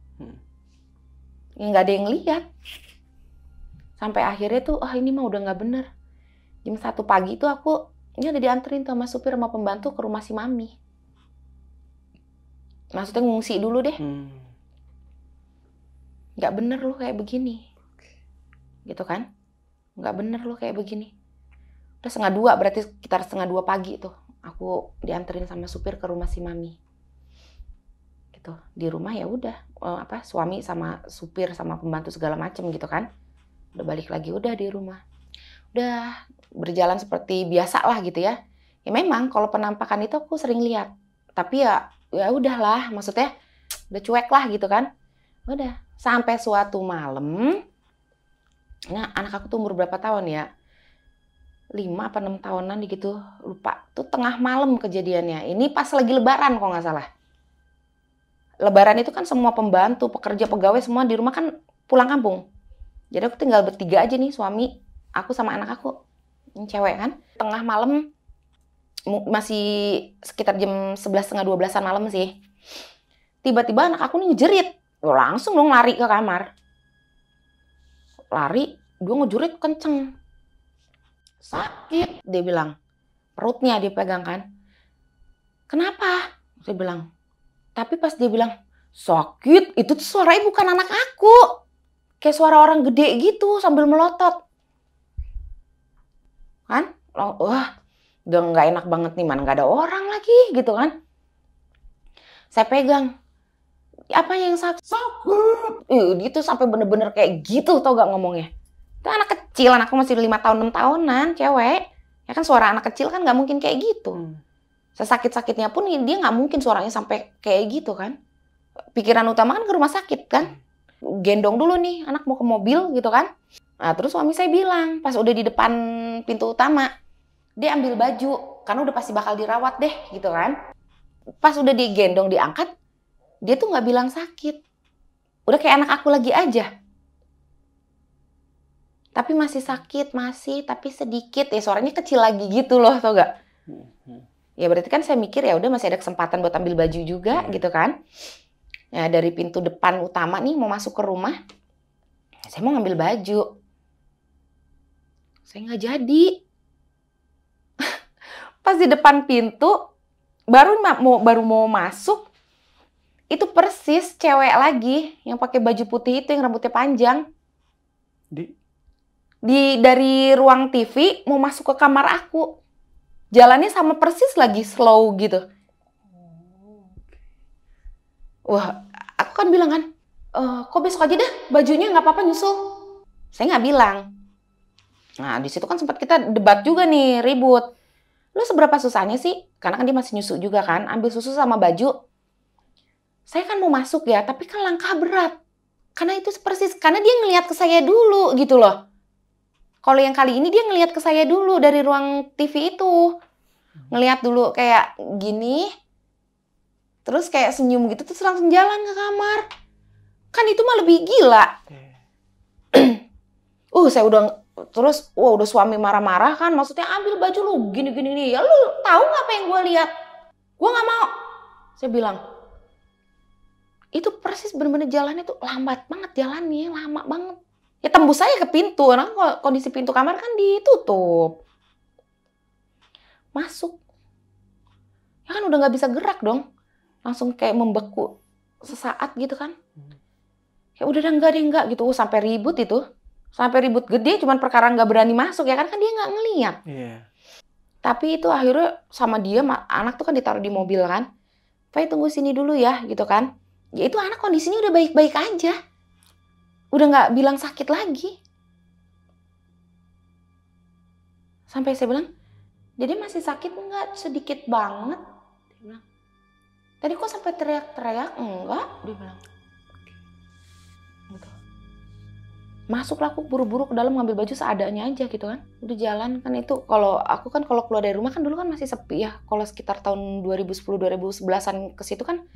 Ya nggak ada yang lihat. Sampai akhirnya tuh, ini mah udah nggak bener. Jam 1 pagi tuh aku, ini udah dianterin tuh sama supir sama pembantu ke rumah si mami. Maksudnya ngungsi dulu deh. Nggak bener lu kayak begini. Gitu kan. Nggak bener lu kayak begini. Udah 1:30, berarti sekitar 1:30 pagi tuh. Aku dianterin sama supir ke rumah si mami. Gitu. Di rumah ya udah, suami sama supir sama pembantu segala macem gitu kan. Udah balik lagi, udah di rumah. Udah berjalan seperti biasa lah gitu ya. Ya memang kalau penampakan itu aku sering lihat. Tapi ya udahlah, maksudnya udah cuek lah gitu kan. Udah, sampai suatu malam. Nah, anak aku tuh umur berapa tahun ya? 5 apa 6 tahunan gitu, lupa. Tuh tengah malam kejadiannya. Ini pas lagi lebaran kalau nggak salah. Lebaran itu kan semua pembantu, pekerja, pegawai semua di rumah kan pulang kampung. Jadi aku tinggal bertiga aja nih, suami, aku sama anak aku. Ini cewek kan. Tengah malam, masih sekitar jam 11:30-12an malam sih. Tiba-tiba anak aku nih ngejerit. Langsung dong lari ke kamar. Lari, dia ngejerit kenceng. Sakit, dia bilang. Perutnya dia pegang kan. Kenapa? Saya bilang. Tapi pas dia bilang, sakit, itu tuh suaranya bukan anak aku. Kayak suara orang gede gitu sambil melotot. Kan? Wah, udah nggak enak banget nih, mana nggak ada orang lagi gitu kan. Saya pegang. Apa yang sakit? Dia tuh sampai bener-bener kayak gitu, tau gak ngomongnya. Itu anak kecil, anakku masih 5 tahun, 6 tahunan, cewek. Ya kan suara anak kecil kan gak mungkin kayak gitu. Sesakit-sakitnya pun dia gak mungkin suaranya sampai kayak gitu kan. Pikiran utama kan ke rumah sakit kan. Gendong dulu nih, anak mau ke mobil gitu kan. Nah terus suami saya bilang, pas udah di depan pintu utama, dia ambil baju, karena udah pasti bakal dirawat deh gitu kan. Pas udah digendong, diangkat, dia tuh gak bilang sakit. Udah kayak anak aku lagi aja. Tapi masih sakit, tapi sedikit. Ya suaranya kecil lagi gitu loh, tau gak? Ya berarti kan saya mikir ya udah masih ada kesempatan buat ambil baju juga gitu kan. Ya dari pintu depan utama nih mau masuk ke rumah, saya mau ngambil baju. Saya nggak jadi. Pas di depan pintu, baru mau masuk, itu persis cewek lagi yang pakai baju putih itu yang rambutnya panjang. Dari ruang TV mau masuk ke kamar aku. Jalannya sama persis lagi, slow gitu. Wah, aku kan bilang kan, kok besok aja deh bajunya nggak apa-apa nyusul. Saya nggak bilang. Nah, di situ kan sempat kita debat juga nih, ribut. Lu seberapa susahnya sih? Karena kan dia masih nyusu juga kan, ambil susu sama baju. Saya kan mau masuk ya, tapi kan langkah berat. Karena itu persis, karena dia ngelihat ke saya dulu gitu loh. Kalau yang kali ini dia ngelihat ke saya dulu dari ruang TV itu. Ngelihat dulu kayak gini, terus kayak senyum gitu, terus langsung jalan ke kamar. Kan itu mah lebih gila. Saya udah suami marah-marah kan, maksudnya ambil baju lu gini-gini nih. Ya lu tahu nggak apa yang gue lihat? Gue nggak mau. Saya bilang, itu persis bener-bener jalannya tuh lambat banget jalannya, lama banget. Ya tembus saya ke pintu, karena kondisi pintu kamar kan ditutup. Masuk. Ya kan udah nggak bisa gerak dong. Langsung kayak membeku sesaat gitu kan. Ya udah enggak gitu. Sampai ribut itu. Sampai ribut gede cuman perkara nggak berani masuk ya kan dia nggak ngeliat. Tapi itu akhirnya sama dia, anak tuh kan ditaruh di mobil kan. Fai tunggu sini dulu ya gitu kan. Ya itu anak kondisinya udah baik-baik aja. Udah nggak bilang sakit lagi. Sampai saya bilang, jadi masih sakit nggak? Sedikit banget. Dia bilang, tadi kok sampai teriak-teriak? Enggak, dia bilang. Gitu. Masuklah aku buru-buru ke dalam ngambil baju seadanya aja gitu kan. Udah jalan kan itu, kalau aku kan kalau keluar dari rumah kan dulu kan masih sepi ya. Kalau sekitar tahun 2010-2011an ke situ kan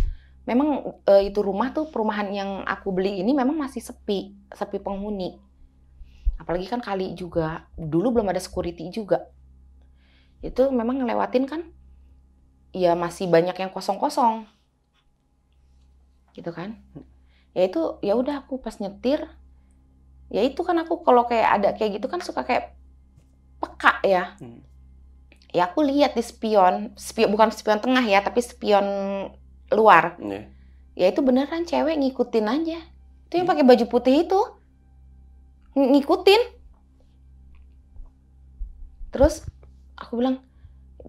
memang itu rumah tuh, perumahan yang aku beli ini memang masih sepi penghuni. Apalagi kan kali juga, dulu belum ada security juga. Itu memang ngelewatin kan, ya masih banyak yang kosong-kosong. Gitu kan. Ya itu, ya udah aku pas nyetir, ya itu kan aku kalau kayak ada kayak gitu kan suka kayak peka ya. Ya aku lihat di spion, bukan spion tengah ya, tapi spion luar. Ya itu beneran cewek ngikutin aja. Itu yang pakai baju putih itu ngikutin. Terus aku bilang,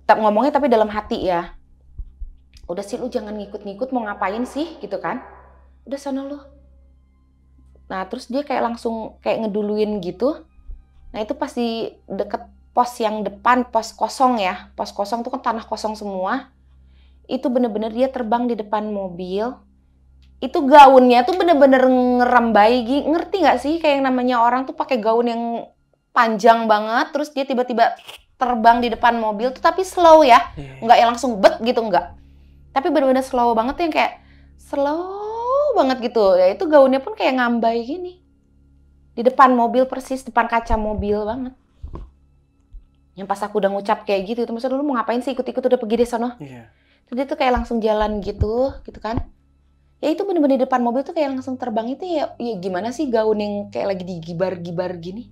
ngomongnya tapi dalam hati ya. Udah sih lu jangan ngikut-ngikut, mau ngapain sih gitu kan. Udah sana lu. Nah terus dia kayak langsung kayak ngeduluin gitu. Nah itu pas di deket pos yang depan, pos kosong ya. Pos kosong tuh kan tanah kosong semua. Itu bener-bener dia terbang di depan mobil. Itu gaunnya tuh bener-bener ngerambai. Ngerti gak sih kayak yang namanya orang tuh pakai gaun yang panjang banget. Terus dia tiba-tiba terbang di depan mobil tuh tapi slow ya. Nggak yang langsung bet gitu, nggak. Tapi bener-bener slow banget tuh yang kayak slow banget gitu. Ya itu gaunnya pun kayak ngambai gini. Di depan mobil persis, depan kaca mobil banget. Yang pas aku udah ngucap kayak gitu, itu maksudnya lu mau ngapain sih ikut-ikut udah pergi deh sono. Terus dia tuh kayak langsung jalan gitu kan. Ya itu bener-bener di depan mobil tuh kayak langsung terbang itu ya gimana sih gaun yang kayak lagi digibar-gibar gini.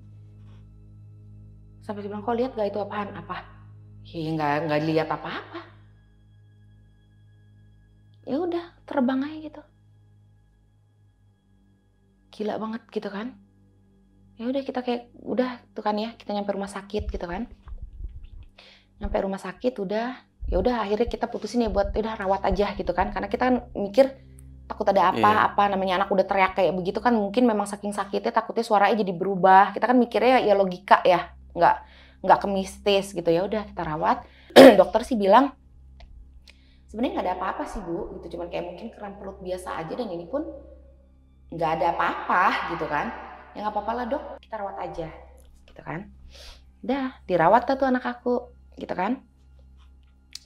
Sampai dia bilang, kok lihat gak itu apaan? Apa? Ya nggak lihat apa-apa. Ya udah terbang aja gitu. Gila banget gitu kan. Ya udah kita kayak udah tuh kan ya, kita nyampe rumah sakit gitu kan. Nyampe rumah sakit udah, ya udah akhirnya kita putusin ya buat udah rawat aja gitu kan. Karena kita kan mikir takut ada apa-apa, namanya anak udah teriak kayak begitu kan, mungkin memang saking sakitnya takutnya suaranya jadi berubah. Kita kan mikirnya ya logika ya, nggak ke mistis gitu. Ya udah kita rawat. Dokter sih bilang sebenarnya nggak ada apa-apa sih Bu, gitu, cuman kayak mungkin kram perut biasa aja, dan ini pun nggak ada apa-apa gitu kan. Ya nggak apa-apa lah Dok, kita rawat aja gitu kan. Udah dirawat tuh anak aku gitu kan.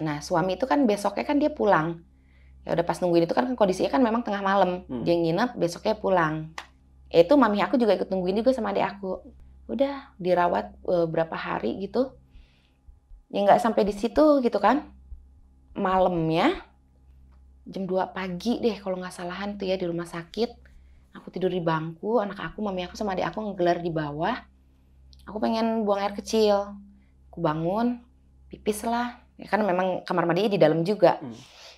Nah suami itu kan besoknya kan dia pulang. Ya udah pas nungguin itu kan kondisinya kan memang tengah malam. Dia nginep, besoknya pulang. Ya itu mami aku juga ikut nungguin juga sama adik aku. Udah dirawat berapa hari gitu. Ya nggak sampai di situ gitu kan. Malamnya jam 2 pagi deh kalau nggak salahan tuh ya di rumah sakit. Aku tidur di bangku, anak aku, mami aku sama adik aku ngegelar di bawah. Aku pengen buang air kecil. Aku bangun, pipis lah. Ya kan memang kamar mandinya di dalam juga.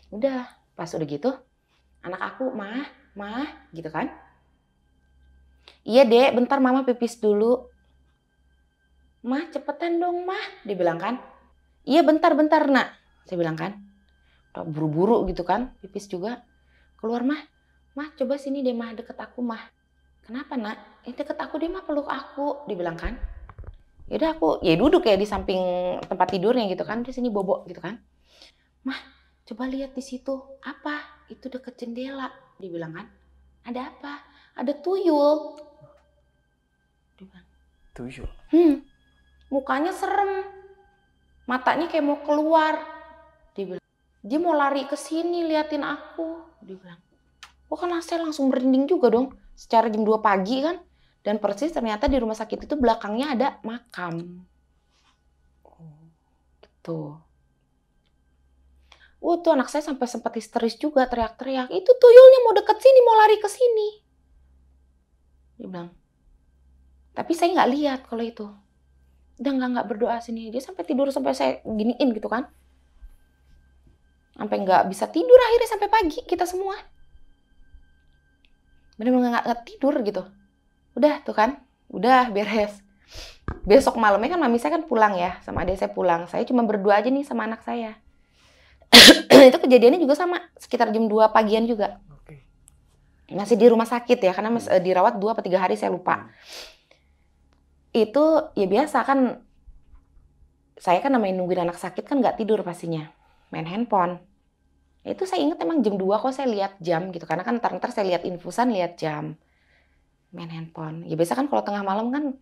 Udah, pas udah gitu, anak aku, mah, gitu kan. Iya Dek, bentar mama pipis dulu. Mah, cepetan dong mah, dia bilang kan. Iya bentar nak, saya bilang kan. Buru-buru gitu kan, pipis juga. Keluar mah coba sini deh mah, deket aku mah. Kenapa nak? Deket aku deh mah, peluk aku, dia bilang kan. Yaudah aku, ya duduk ya di samping tempat tidurnya gitu kan, di sini bobo gitu kan. Mah, coba lihat di situ, apa? Itu deket jendela, dia bilang kan. Ada apa? Ada tuyul. Dia bilang. Tuyul? Mukanya serem, matanya kayak mau keluar, dia bilang. Dia mau lari ke sini liatin aku, dia bilang. Oh kan saya langsung merinding juga dong, secara jam 2 pagi kan. Dan persis ternyata di rumah sakit itu belakangnya ada makam. Gitu. Tuh anak saya sampai sempat histeris juga, teriak-teriak. Itu tuyulnya mau deket sini, mau lari ke sini. Dia bilang. Tapi saya nggak lihat kalau itu. Udah nggak berdoa sini. Dia sampai tidur sampai saya giniin gitu kan. Sampai nggak bisa tidur akhirnya sampai pagi kita semua. Bener-bener nggak tidur gitu. Udah tuh kan, udah beres. Besok malamnya kan mami saya kan pulang ya, sama adik saya pulang. Saya cuma berdua aja nih sama anak saya. Itu kejadiannya juga sama, sekitar jam 2 pagian juga. Masih di rumah sakit ya, karena dirawat 2 atau 3 hari saya lupa. Itu ya biasa kan, saya kan namanya nungguin anak sakit kan nggak tidur pastinya. Main handphone. Itu saya ingat emang jam 2 kok saya lihat jam gitu. Karena kan ntar saya lihat infusan, lihat jam. Main handphone. Ya biasa kan kalau tengah malam kan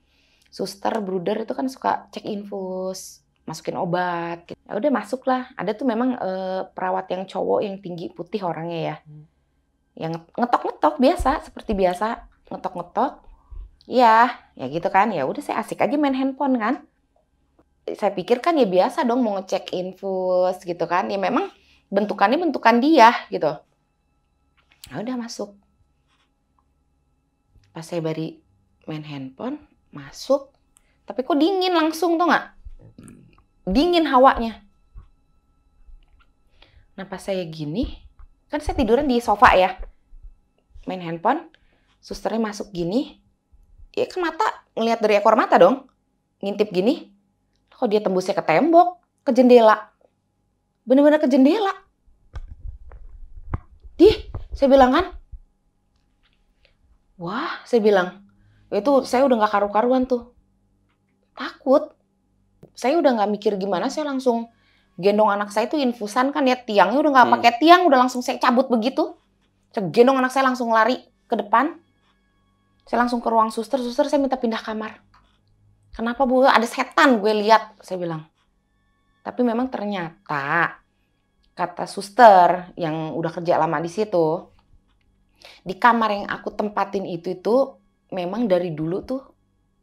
suster, bruder itu kan suka cek infus, masukin obat. Gitu. Ya udah masuk lah. Ada tuh memang perawat yang cowok yang tinggi putih orangnya ya. Yang ngetok-ngetok biasa, seperti biasa. Ngetok-ngetok. Ya gitu kan. Ya udah saya asik aja main handphone kan. Saya pikir kan ya biasa dong mau ngecek infus gitu kan. Ya memang bentukannya bentukan dia gitu. Ya udah masuk. Pas saya bari main handphone, masuk. Tapi kok dingin langsung tuh nggak? Dingin hawanya. Nah pas saya gini, kan saya tiduran di sofa ya. Main handphone, susternya masuk gini. Ya kan mata, ngelihat dari ekor mata dong. Ngintip gini. Kok dia tembusnya ke tembok, ke jendela. Bener-bener ke jendela. Saya bilang kan. Wah, saya bilang. Itu saya udah gak karu-karuan tuh. Takut. Saya udah gak mikir gimana, saya langsung gendong anak saya tuh infusan kan ya. Tiangnya udah gak pakai tiang, udah langsung saya cabut begitu. Saya gendong anak saya langsung lari ke depan. Saya langsung ke ruang suster saya minta pindah kamar. Kenapa Bu? Ada setan gue lihat, saya bilang. Tapi memang ternyata kata suster yang udah kerja lama di situ, di kamar yang aku tempatin itu memang dari dulu tuh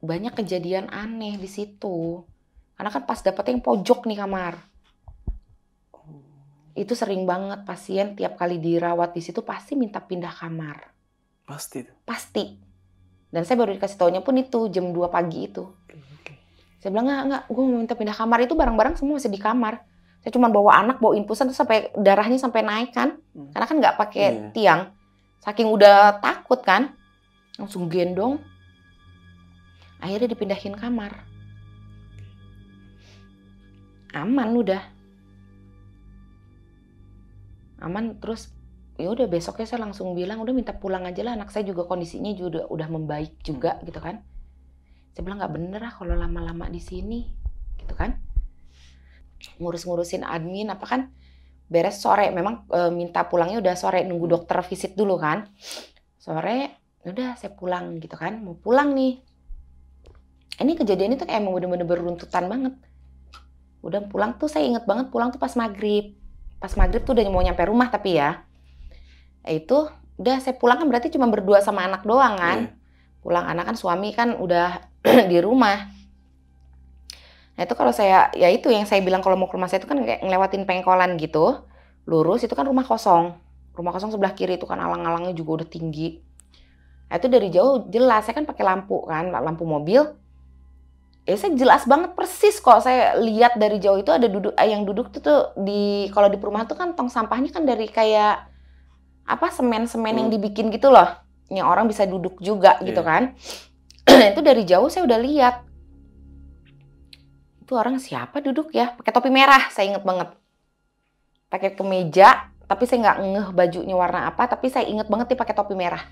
banyak kejadian aneh di situ. Karena kan pas dapetnya yang pojok nih kamar. Itu sering banget pasien tiap kali dirawat di situ pasti minta pindah kamar. Pasti tuh. Pasti. Dan saya baru dikasih taunya pun itu jam 2 pagi itu. Saya bilang enggak, gue mau minta pindah kamar. Itu barang-barang semua masih di kamar. Saya cuma bawa anak, bawa infusan tuh sampai darahnya sampai naik kan. Karena kan nggak pakai tiang. Saking udah takut kan. Langsung gendong. Akhirnya dipindahin kamar. Aman udah. Aman terus Ya udah besoknya saya langsung bilang udah minta pulang aja lah, anak saya juga kondisinya juga udah membaik juga gitu kan. Saya bilang nggak bener lah kalau lama-lama di sini gitu kan. Ngurus-ngurusin admin apa kan beres sore, memang minta pulangnya udah sore, nunggu dokter visit dulu kan. Sore udah saya pulang gitu kan, mau pulang nih. Ini kejadian itu kayak emang bener-bener beruntutan banget. Udah pulang tuh saya inget banget pulang tuh pas maghrib. Pas maghrib tuh udah mau nyampe rumah tapi ya. Itu udah saya pulang kan berarti cuma berdua sama anak doang kan. Pulang anak kan suami kan udah di rumah. Nah itu kalau saya, ya itu yang saya bilang kalau mau ke rumah saya itu kan kayak ngelewatin pengkolan gitu. Lurus itu kan rumah kosong. Rumah kosong sebelah kiri itu kan alang-alangnya juga udah tinggi. Nah itu dari jauh jelas, saya kan pakai lampu kan, lampu mobil. Ya saya jelas banget persis kok saya lihat dari jauh itu ada yang duduk tuh di kalau di perumahan tuh kan tong sampahnya kan dari kayak apa semen-semen yang dibikin gitu loh. Yang orang bisa duduk juga gitu kan. Itu dari jauh saya udah lihat. Itu orang siapa duduk ya? Pakai topi merah, saya inget banget. Pakai kemeja, tapi saya nggak ngeh bajunya warna apa, tapi saya inget banget dia pakai topi merah.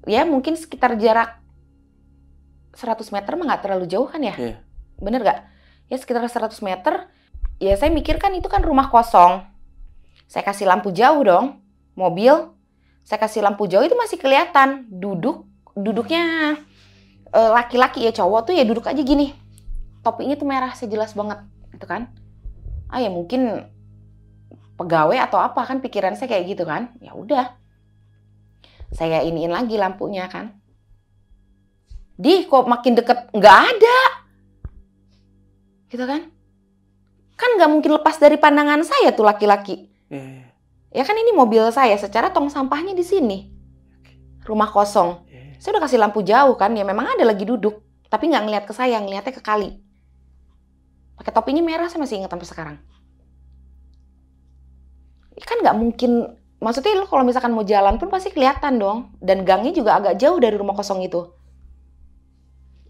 Ya mungkin sekitar jarak 100 meter mah nggak terlalu jauh kan ya? Bener nggak? Ya sekitar 100 meter. Ya saya mikir kan itu kan rumah kosong. Saya kasih lampu jauh dong, mobil. Saya kasih lampu jauh itu masih kelihatan. Duduknya laki-laki ya cowok tuh ya duduk aja gini. Topinya tuh merah, saya jelas banget. Gitu kan. Ah ya mungkin pegawai atau apa kan pikiran saya kayak gitu kan. Ya udah. Saya iniin lagi lampunya kan. Kok makin deket nggak ada, gitu kan? Kan nggak mungkin lepas dari pandangan saya tuh laki-laki. Ya kan ini mobil saya, secara tong sampahnya di sini, rumah kosong. Saya udah kasih lampu jauh kan, ya memang ada lagi duduk, tapi nggak ngeliat ke saya, ngeliatnya ke kali. Pakai topinya merah, saya masih ingat sampai sekarang. Ya kan nggak mungkin, maksudnya lo kalau misalkan mau jalan pun pasti kelihatan dong, dan gangnya juga agak jauh dari rumah kosong itu.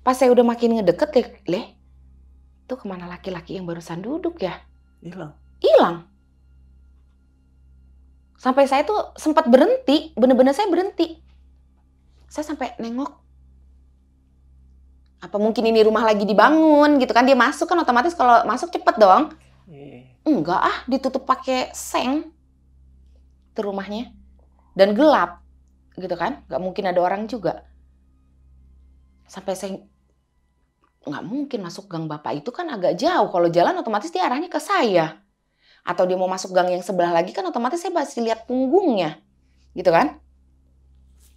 Pas saya udah makin ngedeket, itu kemana laki-laki yang barusan duduk ya? Hilang. Sampai saya tuh sempat berhenti, bener-bener saya berhenti. Saya sampai nengok. Apa mungkin ini rumah lagi dibangun gitu kan? Dia masuk kan otomatis kalau masuk cepet dong. Enggak ditutup pakai seng. Itu rumahnya. Dan gelap gitu kan? Nggak mungkin ada orang juga. Sampai saya nggak mungkin masuk gang bapak itu kan agak jauh. Kalau jalan otomatis dia arahnya ke saya. Atau dia mau masuk gang yang sebelah lagi kan otomatis saya masih lihat punggungnya. Gitu kan.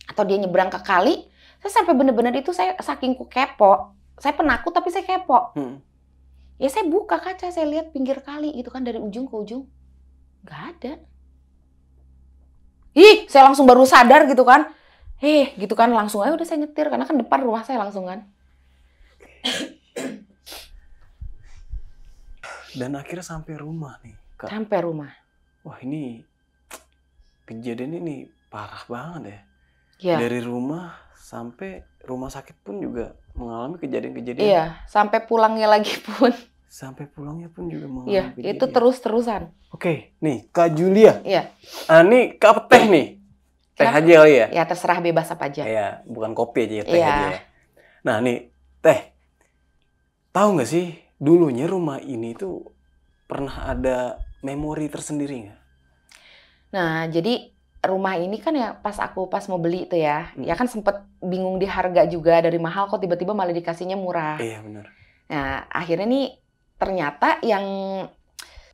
Atau dia nyebrang ke kali. Saya sampai bener-bener itu saya saking kepo. Saya penakut tapi saya kepo. Ya saya buka kaca, saya lihat pinggir kali gitu kan dari ujung ke ujung. Nggak ada. Saya langsung baru sadar gitu kan. Gitu kan langsung aja udah saya nyetir. Karena kan depan rumah saya langsung kan. Dan akhirnya sampai rumah nih, Kak. Sampai rumah. Wah ini kejadian ini parah banget ya. Dari rumah sampai rumah sakit pun juga mengalami kejadian-kejadian. Iya, sampai pulangnya lagi pun. Sampai pulangnya pun juga mengalami kejadian. Itu terus-terusan. Oke, nih Kak Julia. Iya. Ini Kak teh nih. Teh aja kali ya? Ya terserah bebas apa aja. Iya, bukan kopi aja ya, teh aja ya. Nah nih, Teh. Tahu nggak sih, dulunya rumah ini tuh pernah ada memori tersendiri nggak? Nah, jadi rumah ini kan ya pas mau beli itu ya, ya kan sempet bingung di harga juga, dari mahal kok tiba-tiba malah dikasihnya murah. Iya benar. Nah, akhirnya nih ternyata yang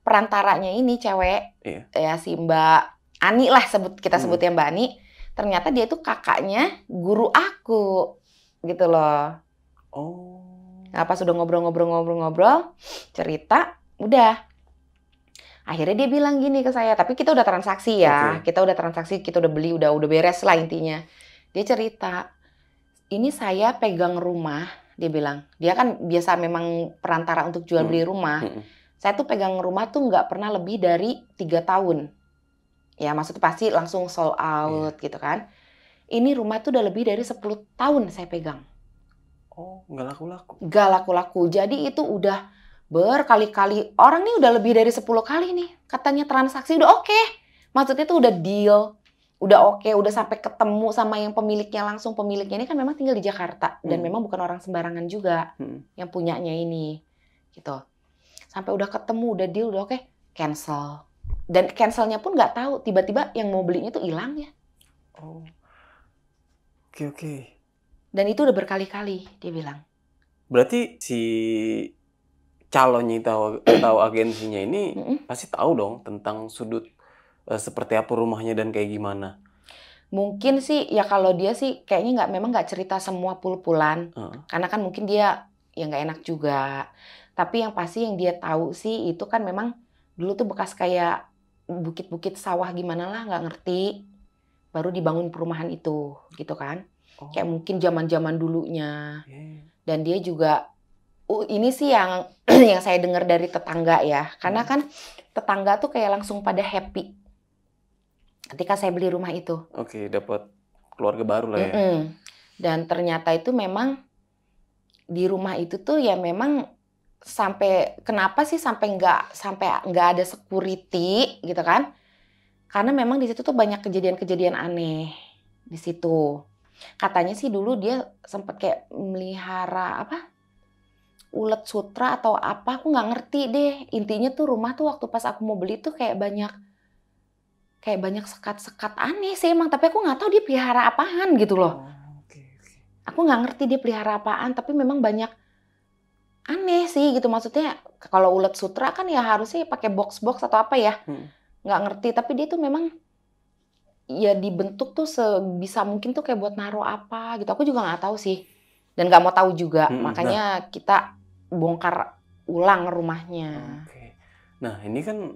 perantaranya ini cewek, ya si Mbak Ani lah kita sebutnya Mbak Ani, ternyata dia itu kakaknya guru aku, gitu loh. Nah, pas udah ngobrol, cerita, udah. Akhirnya dia bilang gini ke saya, tapi kita udah transaksi ya. Kita udah transaksi, kita udah beli, udah beres lah intinya. Dia cerita, ini saya pegang rumah, dia bilang. Dia kan biasa memang perantara untuk jual beli rumah. Saya tuh pegang rumah tuh nggak pernah lebih dari 3 tahun. Ya maksudnya pasti langsung sold out gitu kan. Ini rumah tuh udah lebih dari 10 tahun saya pegang. Nggak laku-laku? Nggak laku-laku. Jadi itu udah berkali-kali. Orang nih udah lebih dari 10 kali nih. Katanya transaksi udah oke. Maksudnya tuh udah deal, udah oke, udah sampai ketemu sama yang pemiliknya langsung. Pemiliknya ini kan memang tinggal di Jakarta dan memang bukan orang sembarangan juga yang punyanya ini, gitu. Sampai udah ketemu, udah deal, udah oke, cancel. Dan cancelnya pun nggak tahu, tiba-tiba yang mau belinya tuh hilang ya. Oh, oke. Dan itu udah berkali-kali dia bilang. Berarti si calonnya atau agensinya ini pasti tahu dong tentang sudut seperti apa rumahnya dan kayak gimana. Mungkin sih ya kalau dia sih kayaknya memang nggak cerita semua pul-pulan. Karena kan mungkin dia ya nggak enak juga. Tapi yang pasti yang dia tahu sih itu kan memang dulu tuh bekas kayak bukit-bukit sawah gimana lah, nggak ngerti. Baru dibangun perumahan itu gitu kan. Kayak mungkin zaman-zaman dulunya. Dan dia juga ini sih yang yang saya dengar dari tetangga ya. Karena kan tetangga tuh kayak langsung pada happy ketika saya beli rumah itu. Oke, dapat keluarga baru lah ya. Dan ternyata itu memang di rumah itu tuh ya memang sampai kenapa sih sampai nggak ada security gitu kan? Karena memang di situ tuh banyak kejadian-kejadian aneh di situ. Katanya sih dulu dia sempat kayak melihara ulet sutra atau apa, aku nggak ngerti deh. Intinya tuh rumah tuh waktu pas aku mau beli tuh kayak banyak sekat-sekat aneh sih emang, tapi aku nggak tahu dia pelihara apaan gitu loh. Aku nggak ngerti dia pelihara apaan, tapi memang banyak aneh sih gitu. Maksudnya kalau ulet sutra kan ya harusnya pakai box-box atau apa ya, nggak ngerti. Tapi dia tuh memang ya dibentuk tuh sebisa mungkin tuh kayak buat naruh apa gitu. Aku juga nggak tahu sih dan nggak mau tahu juga. Makanya kita bongkar ulang rumahnya. Nah ini kan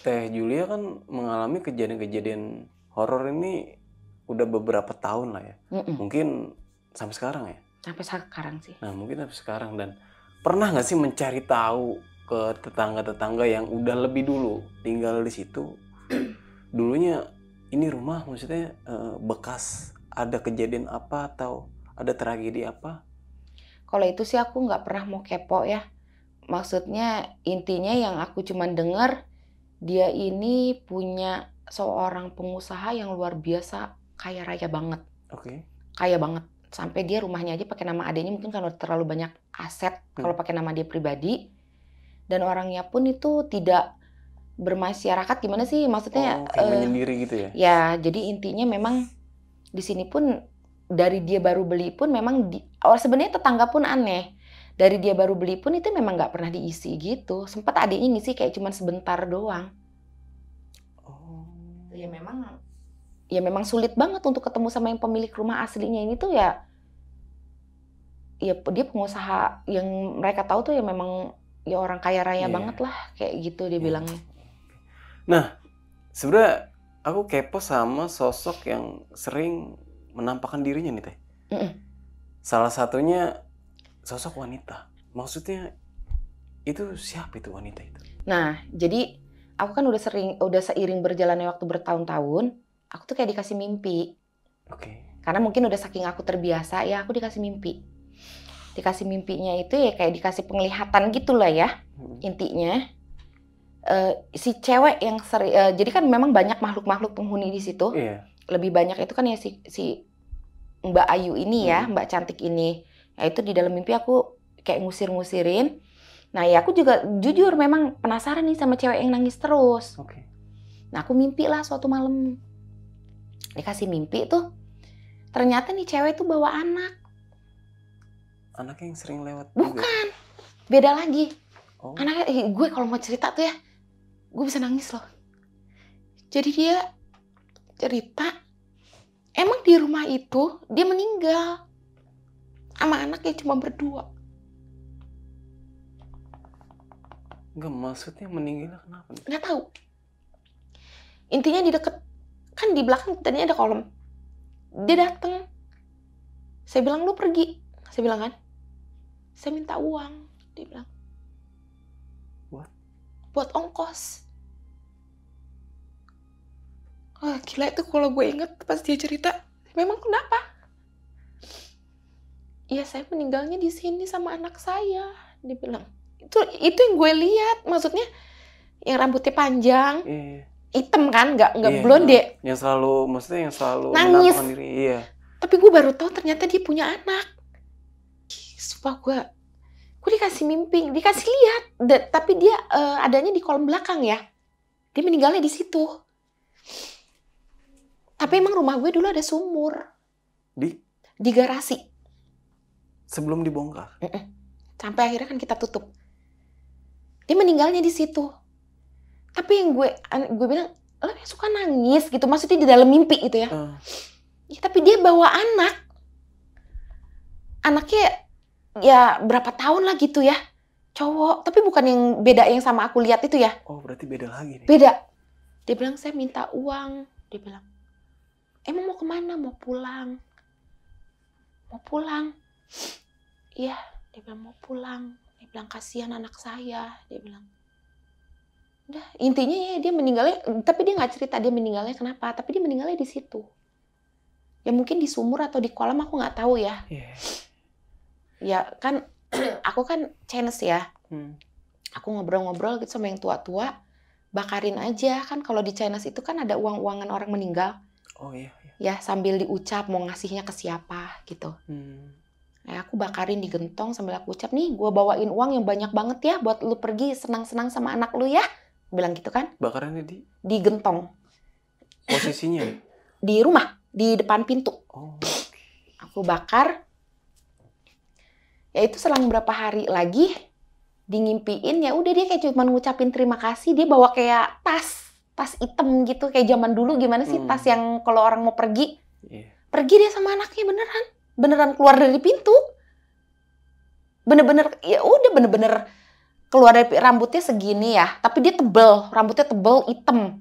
Teh Julia kan mengalami kejadian-kejadian horor ini udah beberapa tahun lah ya. Mungkin sampai sekarang ya? Sampai sekarang sih. Nah mungkin sampai sekarang. Dan pernah nggak sih mencari tahu ke tetangga-tetangga yang udah lebih dulu tinggal di situ? Dulunya ini rumah maksudnya bekas ada kejadian apa atau ada tragedi apa? Kalau itu sih aku nggak pernah mau kepo ya. Maksudnya intinya yang aku cuman dengar dia ini punya seorang pengusaha yang luar biasa kaya raya banget. Kaya banget. Sampai dia rumahnya aja pakai nama adiknya mungkin karena terlalu banyak aset kalau pakai nama dia pribadi. Dan orangnya pun itu tidak bermasyarakat gimana sih maksudnya menyendiri gitu ya? Ya, jadi intinya memang di sini pun dari dia baru beli pun memang sebenarnya tetangga pun aneh. Dari dia baru beli pun itu memang nggak pernah diisi gitu. Sempat adiknya ngisi kayak cuma sebentar doang. Ya memang sulit banget untuk ketemu sama yang pemilik rumah aslinya ini tuh ya dia pengusaha yang mereka tahu tuh ya memang ya orang kaya raya banget lah kayak gitu dia bilangnya. Nah, sebenarnya aku kepo sama sosok yang sering menampakkan dirinya nih Teh. Salah satunya sosok wanita. Maksudnya itu siapa itu wanita itu? Nah, jadi aku kan udah seiring berjalannya waktu bertahun-tahun, aku tuh kayak dikasih mimpi. Karena mungkin udah saking aku terbiasa ya, aku dikasih mimpi. Dikasih mimpinya itu ya kayak dikasih penglihatan gitulah ya. Intinya si cewek yang jadi kan memang banyak makhluk-makhluk penghuni di situ. Lebih banyak itu kan ya si Mbak Ayu ini ya, Mbak cantik ini. Ya itu di dalam mimpi aku kayak ngusir-ngusirin. Nah ya aku juga jujur memang penasaran nih sama cewek yang nangis terus. Nah aku mimpi lah suatu malam. Dikasih mimpi tuh. Ternyata nih cewek tuh bawa anak. Anaknya yang sering lewat Bukan. Juga? Beda lagi. Anaknya, gue kalau mau cerita tuh ya, gue bisa nangis loh. Jadi dia cerita, emang di rumah itu dia meninggal. Sama anaknya cuma berdua. Enggak, maksudnya meninggal kenapa? Nggak tahu. Intinya di deket, kan di belakang tadinya ada kolam. Dia dateng. Saya bilang, lu pergi. Saya bilang kan, saya minta uang. Dia bilang, buat ongkos. Gila itu kalau gue inget pas dia cerita, memang kenapa? Iya saya meninggalnya di sini sama anak saya, dia bilang. Itu yang gue lihat, maksudnya yang rambutnya panjang, Hitam kan, nggak Iya, blonde. yang selalu, maksudnya yang selalu Nangis. menampakkan diri. Iya. Tapi gue baru tahu ternyata dia punya anak. Sumpah gue dikasih mimpi, dikasih lihat. Tapi dia adanya di kolam belakang ya. Dia meninggalnya di situ. Tapi emang rumah gue dulu ada sumur. Di garasi. Sebelum dibongkar? Sampai akhirnya kan kita tutup. Dia meninggalnya di situ. Tapi yang gue bilang, lo suka nangis gitu. Maksudnya di dalam mimpi gitu ya. Ya, tapi dia bawa anak. Anaknya ya berapa tahun lah gitu ya. Cowok. Tapi bukan yang beda yang sama aku lihat itu ya. Oh, berarti beda lagi nih. Beda. Dia bilang, saya minta uang. Dia bilang, emang mau kemana? Mau pulang. Mau pulang. Iya, dia bilang mau pulang. Dia bilang kasihan anak saya. Dia bilang. Udah, intinya ya dia meninggalnya, tapi dia nggak cerita dia meninggalnya kenapa. Tapi dia meninggalnya di situ. Ya mungkin di sumur atau di kolam aku nggak tahu ya. Ya kan, aku kan Chinese ya. Aku ngobrol-ngobrol gitu sama yang tua-tua. Bakarin aja kan, kalau di Chinese itu kan ada uang-uangan orang meninggal. Oh iya. Ya sambil diucap mau ngasihnya ke siapa gitu. Nah, aku bakarin di gentong sambil aku ucap, nih gue bawain uang yang banyak banget ya buat lu pergi senang-senang sama anak lu ya. Bilang gitu kan. Bakarannya di gentong. Posisinya? Di rumah, di depan pintu. Oh. Aku bakar. Ya itu selang berapa hari lagi di ngimpiin, ya udah dia kayak cuma ngucapin terima kasih. Dia bawa kayak tas hitam gitu kayak zaman dulu, gimana sih tas yang kalau orang mau pergi. Pergi dia sama anaknya beneran keluar dari pintu. Bener-bener ya udah bener-bener keluar dari rambutnya segini ya, tapi dia tebel, rambutnya tebel hitam.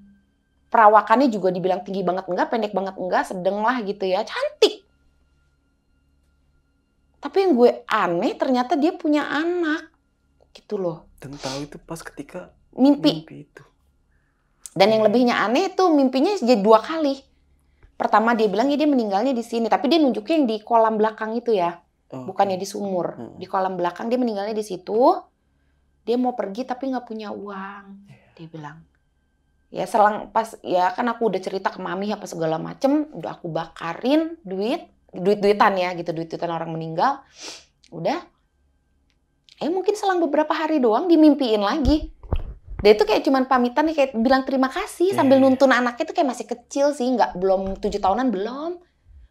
Perawakannya juga dibilang tinggi banget enggak, pendek banget enggak, sedang lah gitu ya, cantik. Tapi yang gue aneh ternyata dia punya anak. Gitu loh. Dan tahu itu pas ketika mimpi itu. Dan yang lebihnya aneh itu mimpinya jadi 2 kali. Pertama dia bilang ya dia meninggalnya di sini, tapi dia nunjuknya yang di kolam belakang itu ya. Bukannya di sumur. Di kolam belakang dia meninggalnya di situ. Dia mau pergi tapi nggak punya uang. Dia bilang. Ya selang pas ya kan aku udah cerita ke mami apa segala macem, udah aku bakarin duit-duitan ya gitu, duit-duitan orang meninggal. Udah. Mungkin selang beberapa hari doang dimimpiin lagi. Dia itu kayak cuman pamitan kayak bilang terima kasih sambil nuntun anaknya itu kayak masih kecil sih, belum 7 tahunan belum.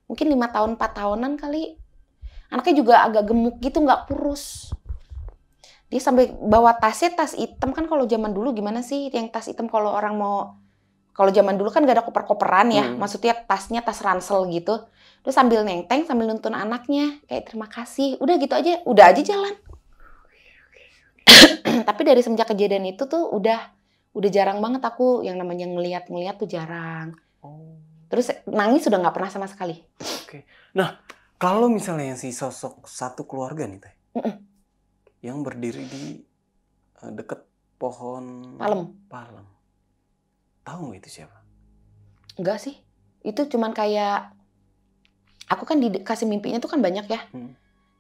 Mungkin 5 tahun 4 tahunan kali. Anaknya juga agak gemuk gitu, nggak kurus. Dia sampai bawa tasnya, tas hitam kan kalau zaman dulu gimana sih yang tas hitam kalau orang mau, kalau zaman dulu kan gak ada koper-koperan ya, maksudnya tasnya tas ransel gitu. Terus sambil nenteng sambil nuntun anaknya kayak terima kasih, udah gitu aja, udah aja jalan. Tapi dari semenjak kejadian itu tuh udah jarang banget aku yang namanya ngeliat tuh jarang. Terus nangis sudah nggak pernah sama sekali. Oke. Nah, kalau misalnya yang si sosok satu keluarga nih Teh, yang berdiri di deket pohon palem. Tahu nggak itu siapa? Enggak sih. Itu cuman kayak aku kan dikasih mimpinya tuh kan banyak ya.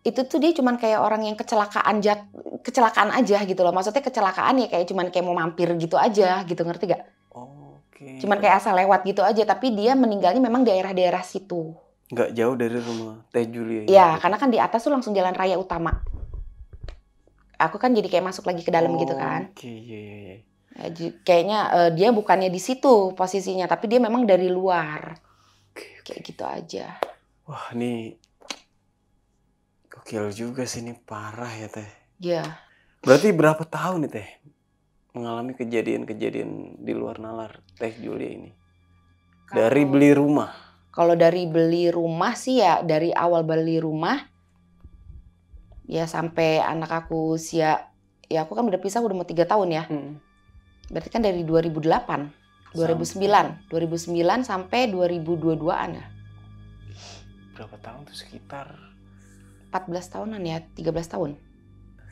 Itu tuh dia cuman kayak orang yang kecelakaan aja gitu loh. Maksudnya kecelakaan ya kayak cuman kayak mau mampir gitu aja gitu, ngerti gak? Cuman kayak asal lewat gitu aja, tapi dia meninggalnya memang daerah-daerah situ. Nggak jauh dari rumah Teh Julia. Iya, karena kan di atas tuh langsung jalan raya utama. Aku kan jadi kayak masuk lagi ke dalam gitu kan. Iya. Kayaknya dia bukannya di situ posisinya, tapi dia memang dari luar. Kayak gitu aja. Wah, ini gokil juga sih, ini parah ya Teh. Iya. Berarti berapa tahun nih Teh mengalami kejadian-kejadian di luar nalar Teh Julia ini? Dari beli rumah. Kalau dari beli rumah sih ya, dari awal beli rumah ya sampai anak aku usia, ya aku kan udah pisah udah mau 3 tahun ya. Berarti kan dari 2008, 2009 sampai 2022-an ya. Berapa tahun tuh? Sekitar 14 tahunan ya, 13 tahun.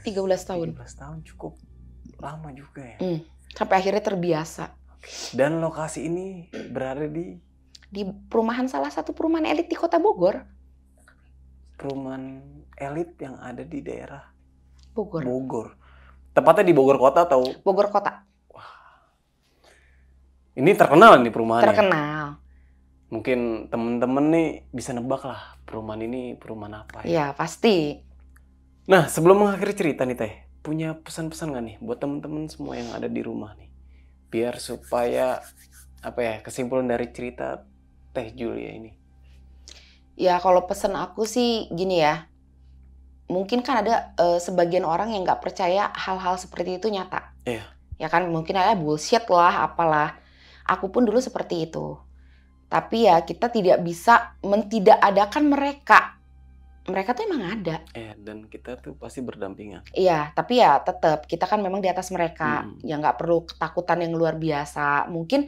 13 tahun. 13 tahun cukup lama juga ya. Sampai akhirnya terbiasa. Dan lokasi ini berada di perumahan, salah satu perumahan elit di Kota Bogor. Perumahan elit yang ada di daerah Bogor. Tepatnya di Bogor Kota atau? Bogor Kota. Wah. Ini terkenal nih perumahannya. Terkenal. Mungkin temen-temen nih bisa nebak lah perumahan ini perumahan apa ya? Iya, pasti. Nah, sebelum mengakhiri cerita nih Teh, punya pesan-pesan nggak nih buat temen-temen semua yang ada di rumah nih? Biar supaya kesimpulan dari cerita Teh Julia ini. Ya kalau pesan aku sih gini ya. Mungkin kan ada sebagian orang yang nggak percaya hal-hal seperti itu nyata. Iya. Ya kan mungkin ada bullshit lah, apalah. Aku pun dulu seperti itu. Tapi ya kita tidak bisa mentidakadakan mereka. Mereka tuh emang ada. Dan kita tuh pasti berdampingan. Iya, tapi ya tetap kita kan memang di atas mereka. Ya nggak perlu ketakutan yang luar biasa. Mungkin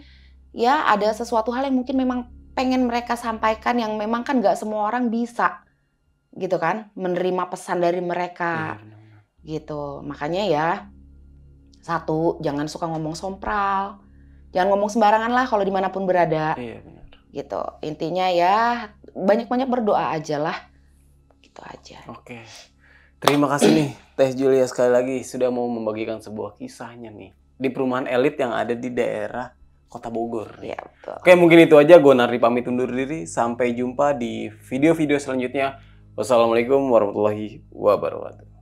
ya ada sesuatu hal yang mungkin memang pengen mereka sampaikan yang memang kan nggak semua orang bisa. Gitu kan, menerima pesan dari mereka. Gitu. Makanya ya, satu, jangan suka ngomong sompral. Jangan ngomong sembarangan lah kalau dimanapun berada. Iya benar. Gitu. Intinya ya banyak-banyak berdoa aja lah. Gitu aja. Oke. Terima kasih nih Teh Julia sekali lagi sudah mau membagikan sebuah kisahnya nih di perumahan elit yang ada di daerah Kota Bogor. Iya, betul. Oke, mungkin itu aja. Gue Nardi pamit undur diri. Sampai jumpa di video-video selanjutnya. Wassalamualaikum warahmatullahi wabarakatuh.